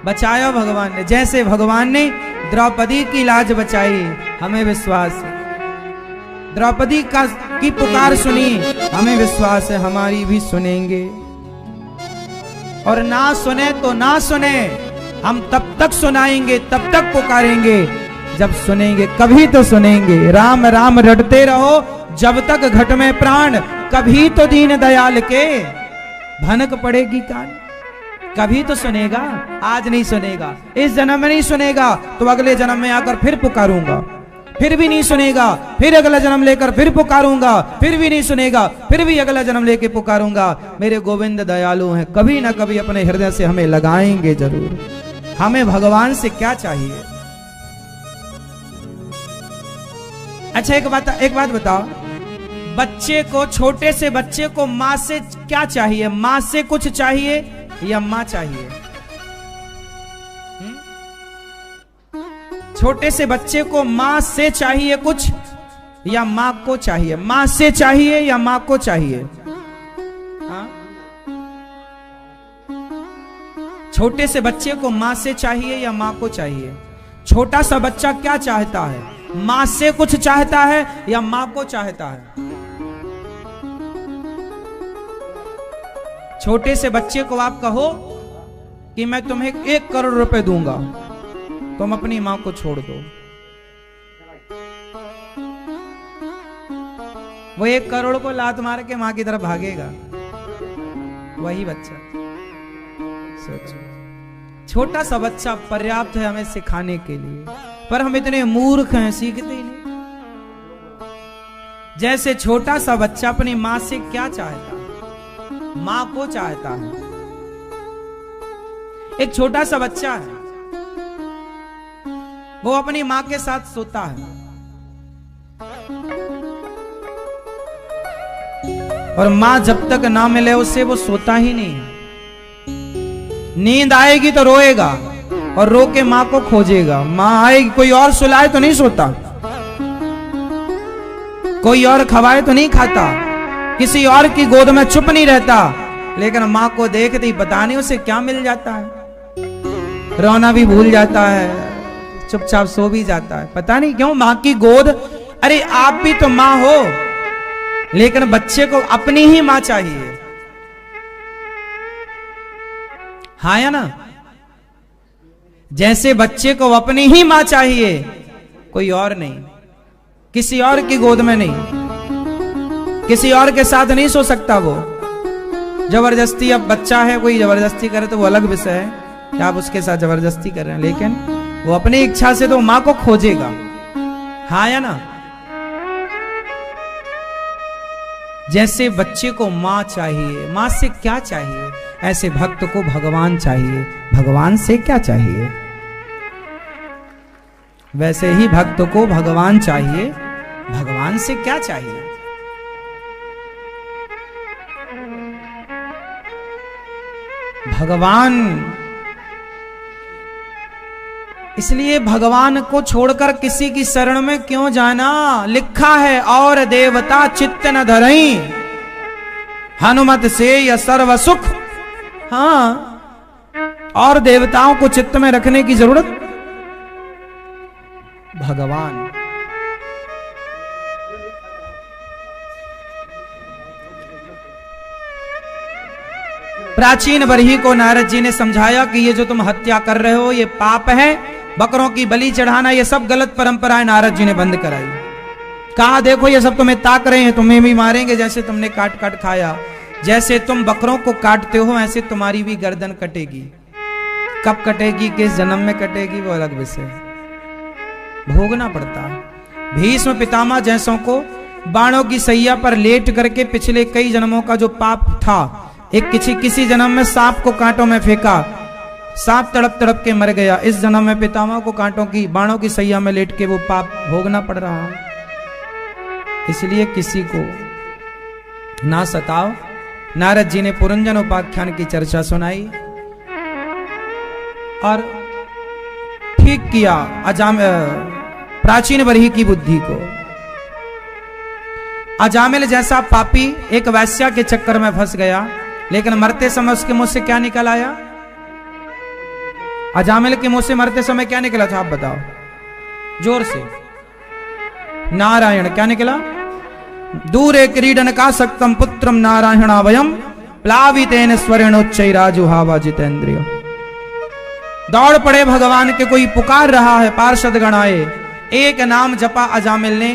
बचाया भगवान ने। जैसे भगवान ने द्रौपदी की लाज बचाई, हमें विश्वास है। द्रौपदी की पुकार सुनी, हमें विश्वास है हमारी भी सुनेंगे। और ना सुने तो ना सुने, हम तब तक सुनाएंगे, तब तक पुकारेंगे जब सुनेंगे। कभी तो सुनेंगे। राम राम रटते रहो जब तक घट में प्राण, कभी तो दीन दयाल के भनक पड़ेगी कान। कभी तो सुनेगा, आज नहीं सुनेगा, इस जन्म में नहीं सुनेगा तो अगले जन्म में आकर फिर पुकारूंगा। फिर भी नहीं सुनेगा, फिर अगला जन्म लेकर फिर पुकारूंगा। फिर भी नहीं सुनेगा, फिर भी अगला जन्म लेकर पुकारूंगा। मेरे गोविंद दयालु हैं, कभी ना कभी अपने हृदय से हमें लगाएंगे जरूर। हमें भगवान से क्या चाहिए? अच्छा एक बात बताओ, बच्चे को, छोटे से बच्चे को माँ से क्या चाहिए? माँ से कुछ चाहिए या माँ चाहिए? छोटे से बच्चे को माँ से चाहिए कुछ या माँ को चाहिए? माँ से चाहिए या माँ को चाहिए? हाँ? छोटे से बच्चे को माँ से चाहिए या माँ को चाहिए? छोटा सा बच्चा क्या चाहता है? माँ से कुछ चाहता है या माँ को चाहता है? छोटे से बच्चे को आप कहो कि मैं तुम्हें 1 करोड़ रुपए दूंगा, तुम अपनी मां को छोड़ दो, वो 1 करोड़ को लात मार के मां की तरफ भागेगा। वही बच्चा, सोचो, छोटा सा बच्चा पर्याप्त है हमें सिखाने के लिए, पर हम इतने मूर्ख हैं, सीखते ही नहीं। जैसे छोटा सा बच्चा अपनी मां से क्या चाहता है? मां को चाहता है। एक छोटा सा बच्चा है, वो अपनी मां के साथ सोता है, और मां जब तक ना मिले उसे वो सोता ही नहीं है। नींद आएगी तो रोएगा और रो के मां को खोजेगा। मां आएगी, कोई और सुलाए तो नहीं सोता, कोई और खवाए तो नहीं खाता, किसी और की गोद में चुप नहीं रहता, लेकिन मां को देखते ही पता नहीं उसे क्या मिल जाता है, रोना भी भूल जाता है, चुपचाप सो भी जाता है। पता नहीं क्यों मां की गोद। अरे आप भी तो मां हो, लेकिन बच्चे को अपनी ही मां चाहिए, हाँ या ना? जैसे बच्चे को अपनी ही मां चाहिए, कोई और नहीं, किसी और की गोद में नहीं, किसी और के साथ नहीं सो सकता वो। जबरदस्ती, अब बच्चा है, कोई जबरदस्ती करे तो वो अलग विषय है कि आप उसके साथ जबरदस्ती कर रहे हैं, लेकिन वो अपनी इच्छा से तो मां को खोजेगा, हाँ या ना? जैसे बच्चे को मां चाहिए, मां से क्या चाहिए, ऐसे भक्त को भगवान चाहिए। भगवान से क्या चाहिए, वैसे ही भक्त को भगवान चाहिए। भगवान से क्या चाहिए? भगवान इसलिए भगवान को छोड़कर किसी की शरण में क्यों जाना। लिखा है और देवता चित्त न धरई, हनुमत से यह सर्व सुख। हाँ, और देवताओं को चित्त में रखने की जरूरत भगवान। प्राचीन बरही को नारद जी ने समझाया कि ये जो तुम हत्या कर रहे हो ये पाप है, बकरों की बलि चढ़ाना ये सब गलत परंपराएं नारद जी ने बंद कराई। कहा देखो ये सब तुम्हें ताक रहे हैं, तुम्हें भी मारेंगे जैसे तुमने काट काट खाया। जैसे तुम बकरों को काटते हो ऐसे तुम्हारी भी गर्दन कटेगी। कब कटेगी, किस जन्म में कटेगी, वो अलग विषय, भोगना पड़ता है। भीष्म पितामह जैसों को बाणों की सैया पर लेट करके पिछले कई जन्मों का जो पाप था, एक किसी जन्म में सांप को कांटों में फेंका, सांप तड़प तड़प के मर गया। इस जन्म में पितामह को कांटों की बाणों की सैया में लेट के वो पाप भोगना पड़ रहा है। इसलिए किसी को ना सताओ। नारद जी ने पुरंजन उपाख्यान की चर्चा सुनाई और ठीक किया प्राचीन बरही की बुद्धि को। अजामिल जैसा पापी एक वैश्या के चक्कर में फंस गया, लेकिन मरते समय उसके मुंह से क्या निकल आया। अजामिल के मुंह से मरते समय क्या निकला था, आप बताओ जोर से। नारायण। क्या निकला, दूरे क्रीडन का सक्तम पुत्रम नारायणावयम प्लावितेन स्वरेणोच्चैराजुहावा जितेंद्रिय। दौड़ पड़े भगवान के, कोई पुकार रहा है, पार्षद गण आए, एक नाम जपा अजामिल ने,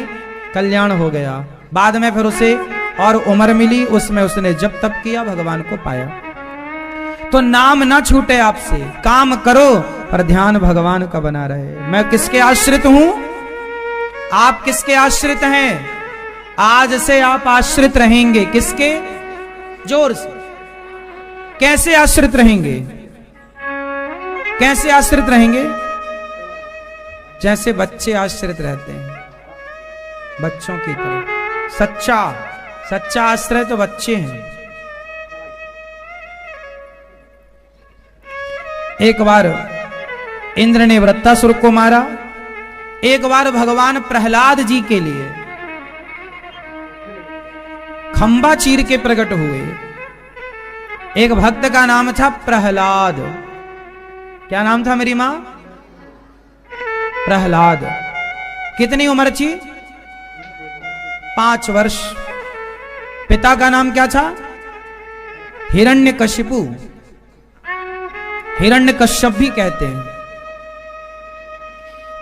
कल्याण हो गया। बाद में फिर उसे और उम्र मिली, उसमें उसने जब तप किया भगवान को पाया। तो नाम ना छूटे आपसे, काम करो पर ध्यान भगवान का बना रहे। मैं किसके आश्रित हूं, आप किसके आश्रित हैं। आज से आप आश्रित रहेंगे किसके, जोर से। कैसे आश्रित रहेंगे, कैसे आश्रित रहेंगे, जैसे बच्चे आश्रित रहते हैं, बच्चों की तरह। सच्चा आश्रय तो बच्चे हैं। एक बार इंद्र ने वृत्तासुर को मारा, एक बार भगवान प्रहलाद जी के लिए खंबा चीर के प्रकट हुए। एक भक्त का नाम था प्रहलाद। क्या नाम था मेरी मां, प्रहलाद। कितनी उम्र थी, 5 वर्ष। पिता का नाम क्या था, हिरण्यकशिपु। हिरण्यकश्यप भी कहते हैं।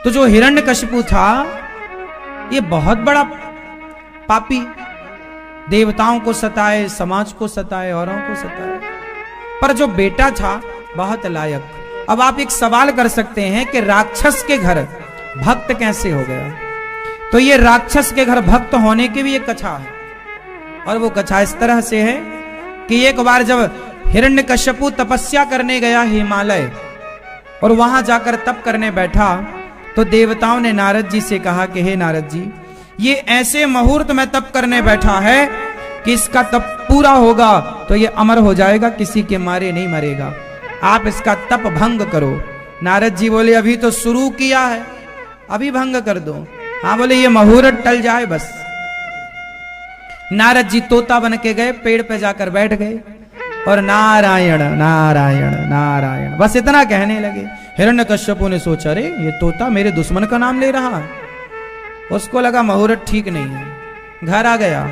तो जो हिरण्यकशिपु था ये बहुत बड़ा पापी, देवताओं को सताए, समाज को सताए, औरों को सताए। पर जो बेटा था बहुत लायक। अब आप एक सवाल कर सकते हैं कि राक्षस के घर भक्त कैसे हो गया। तो ये राक्षस के घर भक्त होने की भी एक कथा है, और वो कथा इस तरह से है कि एक बार जब हिरण्यकश्यपु तपस्या करने गया हिमालय, और वहां जाकर तप करने बैठा, तो देवताओं ने नारद जी से कहा कि हे नारद जी, ये ऐसे मुहूर्त में तप करने बैठा है कि इसका तप पूरा होगा तो ये अमर हो जाएगा, किसी के मारे नहीं मरेगा, आप इसका तप भंग करो। नारद जी बोले अभी तो शुरू किया है, अभी भंग कर दो। हाँ बोले ये मुहूर्त टल जाए बस। नारद जी तोता बन के गए, पेड़ पे जाकर बैठ गए और नारायण नारायण नारायण बस इतना कहने लगे। हिरण्यकश्यपु ने सोचा अरे ये तोता मेरे दुश्मन का नाम ले रहा है। उसको लगा मुहूर्त ठीक नहीं है, घर आ गया।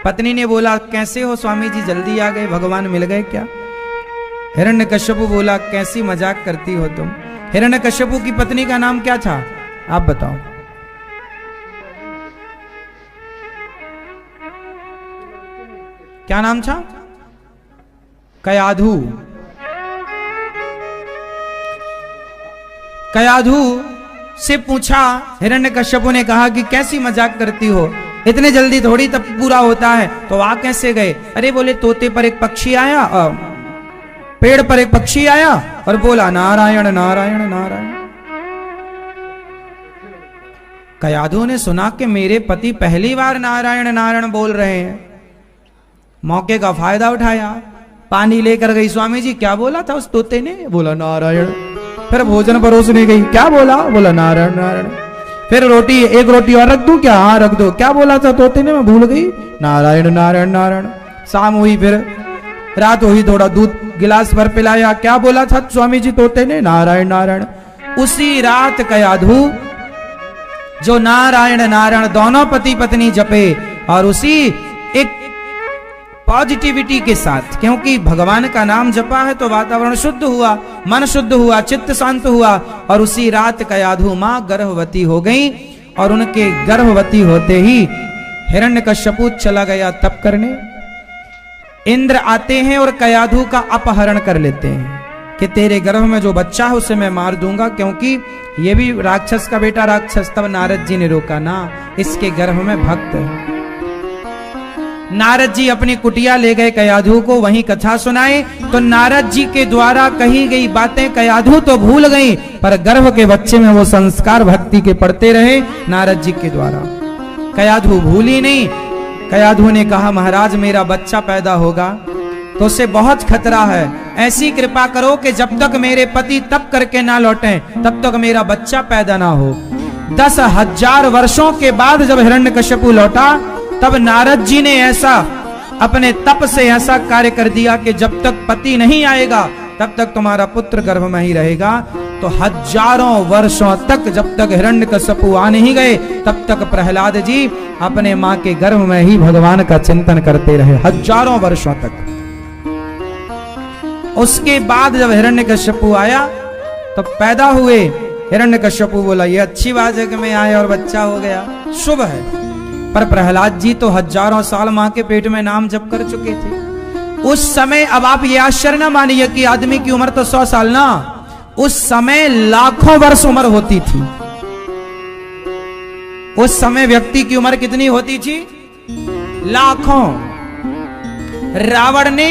पत्नी ने बोला कैसे हो स्वामी जी, जल्दी आ गए, भगवान मिल गए क्या। हिरण्यकश्यपु बोला कैसी मजाक करती हो तुम। हिरण्यकश्यपु की पत्नी का नाम क्या था आप बताओ। क्या नाम था, कयाधु। कयाधु से पूछा, हिरण्यकश्यपु ने कहा कि कैसी मजाक करती हो, इतने जल्दी थोड़ी तब पूरा होता है, तो आ कैसे गए। अरे बोले तोते पर एक पक्षी आया, पेड़ पर एक पक्षी आया और बोला नारायण नारायण नारायण। कयाधु ने सुना कि मेरे पति पहली बार नारायण नारायण बोल रहे हैं, मौके का फायदा उठाया, पानी लेकर गई। स्वामी जी क्या बोला था उस तोते ने, बोला नारायण। फिर भोजन परोसने गई, क्या बोला? बोला नारायण नारायण। फिर रोटी, एक रोटी और रख दूं क्या? हाँ रख दो। क्या बोला था तोते ने? मैं भूल गई। नारायण नारायण नारायण। शाम हुई, फिर रात हुई, थोड़ा दूध गिलास भर पिलाया। क्या बोला था स्वामी जी तोते ने? नारायण नारायण। उसी रात कयाधु जो नारायण नारायण दोनों पति पत्नी जपे, और उसी एक पॉजिटिविटी के साथ, क्योंकि भगवान का नाम जपा है तो वातावरण शुद्ध हुआ, मन शुद्ध हुआ, चित्त शांत हुआ, और उसी रात कयाधु मां गर्भवती हो गई। और उनके गर्भवती होते ही हिरण्यकश्यपु चला गया तप करने। इंद्र आते हैं और कयाधु का अपहरण कर लेते हैं कि तेरे गर्भ में जो बच्चा है उसे मैं मार दूंगा, क्योंकि ये भी राक्षस का बेटा राक्षस। तब नारद जी ने रोका, ना, इसके गर्भ में भक्त है। नारद जी अपनी कुटिया ले गए कयाधु को, वहीं कथा सुनाए। तो नारद जी के द्वारा कही गई बातें कयाधु तो भूल गई, पर गर्भ के बच्चे में वो संस्कार भक्ति के पड़ते रहे नारद जी के द्वारा। कयाधु भूली नहीं। कयाधु ने कहा, महाराज मेरा बच्चा पैदा होगा तो उसे बहुत खतरा है, ऐसी कृपा करो कि जब तक मेरे पति तप करके ना लौटें तब तक मेरा बच्चा पैदा ना हो। 10,000 वर्षों के बाद जब हिरण्यकश्यपु लौटा, तब नारद जी ने ऐसा अपने तप से ऐसा कार्य कर दिया कि जब तक पति नहीं आएगा तब तक तुम्हारा पुत्र गर्भ में ही रहेगा। तो हजारों वर्षों तक, जब तक हिरण्यकश्यपु आ नहीं गए, तब तक प्रहलाद जी अपने मां के गर्भ में ही भगवान का चिंतन करते रहे, हजारों वर्षों तक। उसके बाद जब हिरण्यकश्यपु आया तो पैदा हुए। हिरण्यकश्यपु बोला, ये अच्छी बात है कि मैं आया और बच्चा हो गया, शुभ है। पर प्रहलाद जी तो हजारों साल मां के पेट में नाम जप कर चुके थे उस समय। अब आप ये आश्चर्य ना मानिए कि आदमी की उम्र तो 100 साल ना, उस समय लाखों वर्ष उम्र होती थी। उस समय व्यक्ति की उम्र कितनी होती थी? लाखों। रावण ने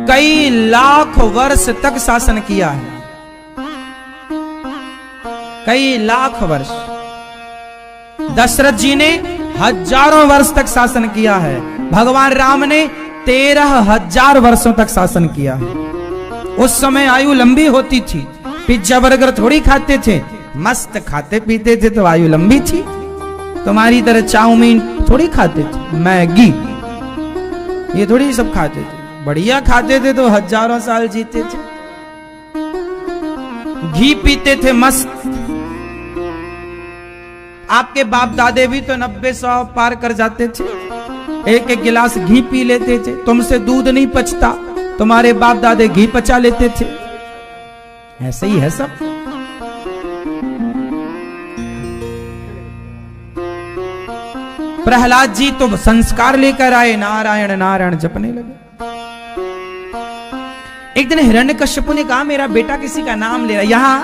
कई लाख वर्ष तक शासन किया है, कई लाख वर्ष। दशरथ जी ने हजारों वर्ष तक शासन किया है। भगवान राम ने 13,000 वर्षों तक शासन किया है। उस समय आयु लंबी होती थी। पिज्जा बर्गर थोड़ी खाते थे, मस्त खाते पीते थे तो आयु लंबी थी। तुम्हारी तरह चाउमीन थोड़ी खाते थे, मैगी ये थोड़ी सब खाते थे। बढ़िया खाते थे तो हजारों साल जीते थे। घी पीते थे मस्त। आपके बाप दादे भी तो 90-100 पार कर जाते थे, एक एक गिलास घी पी लेते थे। तुमसे दूध नहीं पचता, तुम्हारे बाप दादे घी पचा लेते थे। ऐसे ही है सब। प्रहलाद जी तो संस्कार लेकर आए, नारायण नारायण जपने लगे। एक दिन हिरण्यकश्यपु ने कहा, मेरा बेटा किसी का नाम ले रहा, यहां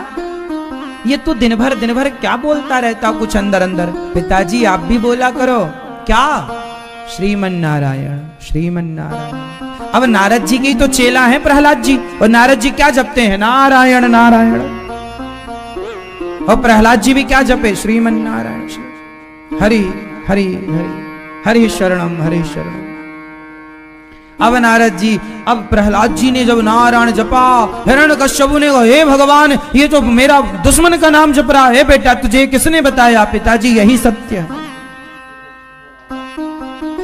ये तो दिन भर क्या बोलता रहता कुछ अंदर अंदर। पिताजी आप भी बोला करो। क्या? श्रीमन नारायण श्रीमन नारायण। अब नारद जी की तो चेला है प्रहलाद जी, और नारद जी क्या जपते हैं? नारायण नारायण। और प्रहलाद जी भी क्या जपे? श्रीमन नारायण हरि हरि हरि हरि शरणम हरि शरणम। अब नारद जी, अब प्रहलाद जी ने जब नारायण जपा, हिरण्यकश्यपु ने कहा, हे भगवान ये तो मेरा दुश्मन का नाम जप रहा है। बेटा तुझे किसने बताया? पिताजी यही सत्य है।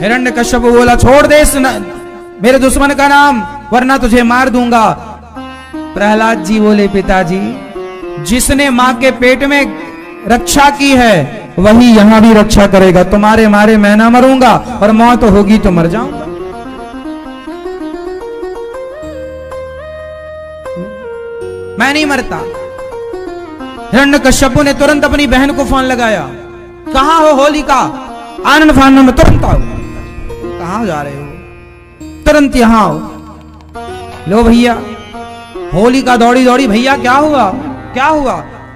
हिरण्यकश्यपु बोला, छोड़ दे मेरे दुश्मन का नाम वरना तुझे मार दूंगा। प्रहलाद जी बोले, पिताजी जिसने मां के पेट में रक्षा की है वही यहां भी रक्षा करेगा। तुम्हारे मारे मैं ना मरूंगा, और मौत होगी तो मर जाऊंगा। मैं नहीं मरता। हिरण्यकश्यपु ने तुरंत अपनी बहन को फोन लगाया, कहां हो होलिका? आनंद फानन में तुरंत आओ। कहां जा रहे हो? तुरंत यहां आओ। लो भैया। होलिका दौड़ी दौड़ी, भैया क्या हुआ? क्या हुआ?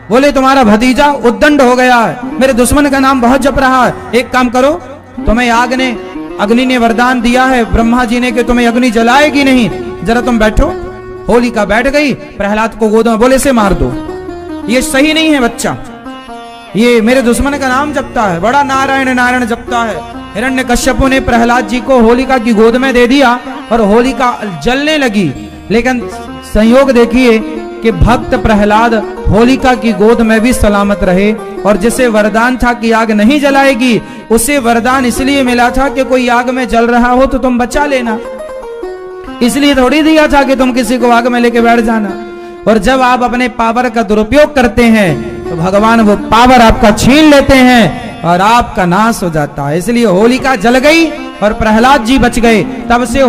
बोले तुम्हारा भतीजा उद्दंड हो गया है, मेरे दुश्मन का नाम बहुत जप रहा है। एक काम करो, तुम्हें अग्नि ने वरदान दिया है ब्रह्मा जी ने कि तुम्हें अग्नि जलाएगी नहीं, जरा तुम बैठो। होलिका बैठ गई, प्रहलाद को गोद में बोले से मार दो, ये सही नहीं है बच्चा, ये मेरे दुश्मन का नाम जपता है, बड़ा नारायण नारायण जपता है। हिरण्यकश्यपु ने प्रहलाद जी को होलिका की गोद में दे दिया और होलिका जलने लगी। लेकिन संयोग देखिए, कि भक्त प्रहलाद होलिका की गोद में भी सलामत रहे। और जिसे वरदान था कि आग नहीं जलाएगी, उसे वरदान इसलिए मिला था कि कोई आग में जल रहा हो तो तुम बचा लेना, इसलिए थोड़ी दिया था कि तुम किसी को आग में लेके बैठ जाना। और जब आप अपने पावर का दुरुपयोग करते हैं तो भगवान वो पावर आपका छीन लेते हैं और आपका नाश हो जाता है। इसलिए होलिका जल गई और प्रहलाद जी बच गए। तब से